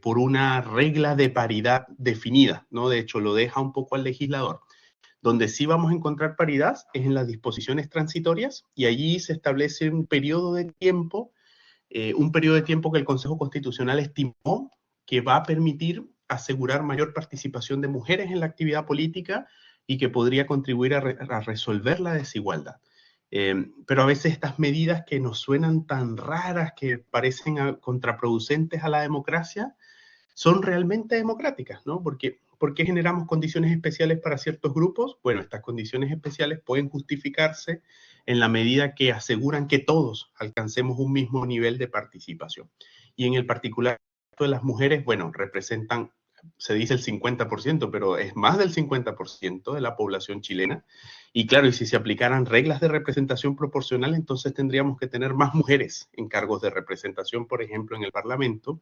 [SPEAKER 2] por una regla de paridad definida, ¿no? De hecho, lo deja un poco al legislador. Donde sí vamos a encontrar paridad es en las disposiciones transitorias y allí se establece un periodo de tiempo que el Consejo Constitucional estimó que va a permitir asegurar mayor participación de mujeres en la actividad política y que podría contribuir a resolver la desigualdad. Pero a veces estas medidas que nos suenan tan raras, que parecen contraproducentes a la democracia, son realmente democráticas, ¿no? ¿Por qué generamos condiciones especiales para ciertos grupos? Bueno, estas condiciones especiales pueden justificarse en la medida que aseguran que todos alcancemos un mismo nivel de participación. Y en el particular de las mujeres, bueno, representan, se dice el 50%, pero es más del 50% de la población chilena. Y claro, y si se aplicaran reglas de representación proporcional, entonces tendríamos que tener más mujeres en cargos de representación, por ejemplo, en el Parlamento,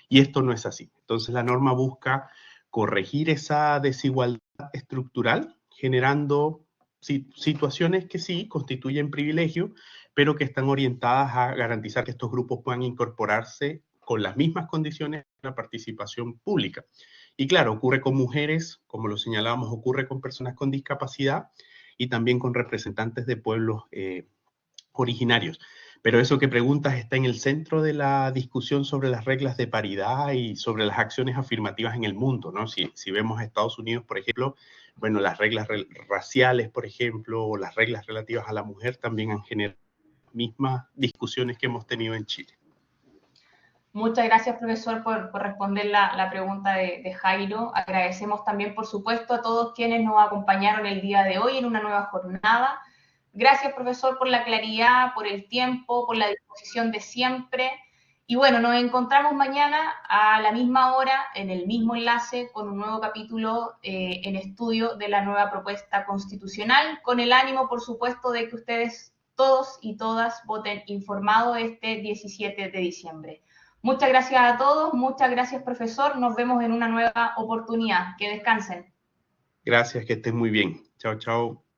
[SPEAKER 2] y esto no es así. Entonces la norma busca corregir esa desigualdad estructural, generando situaciones que sí constituyen privilegio, pero que están orientadas a garantizar que estos grupos puedan incorporarse con las mismas condiciones a la participación pública. Y claro, ocurre con mujeres, como lo señalábamos, ocurre con personas con discapacidad y también con representantes de pueblos originarios. Pero eso que preguntas está en el centro de la discusión sobre las reglas de paridad y sobre las acciones afirmativas en el mundo, ¿no? Si vemos a Estados Unidos, por ejemplo, bueno, las reglas raciales, por ejemplo, o las reglas relativas a la mujer también han generado las mismas discusiones que hemos tenido en Chile.
[SPEAKER 1] Muchas gracias, profesor, por responder la pregunta de Jairo. Agradecemos también, por supuesto, a todos quienes nos acompañaron el día de hoy en una nueva jornada. Gracias, profesor, por la claridad, por el tiempo, por la disposición de siempre. Y bueno, nos encontramos mañana a la misma hora, en el mismo enlace, con un nuevo capítulo en estudio de la nueva propuesta constitucional, con el ánimo, por supuesto, de que ustedes todos y todas voten informado este 17 de diciembre. Muchas gracias a todos, muchas gracias, profesor. Nos vemos en una nueva oportunidad. Que descansen.
[SPEAKER 2] Gracias, que estén muy bien. Chao, chao.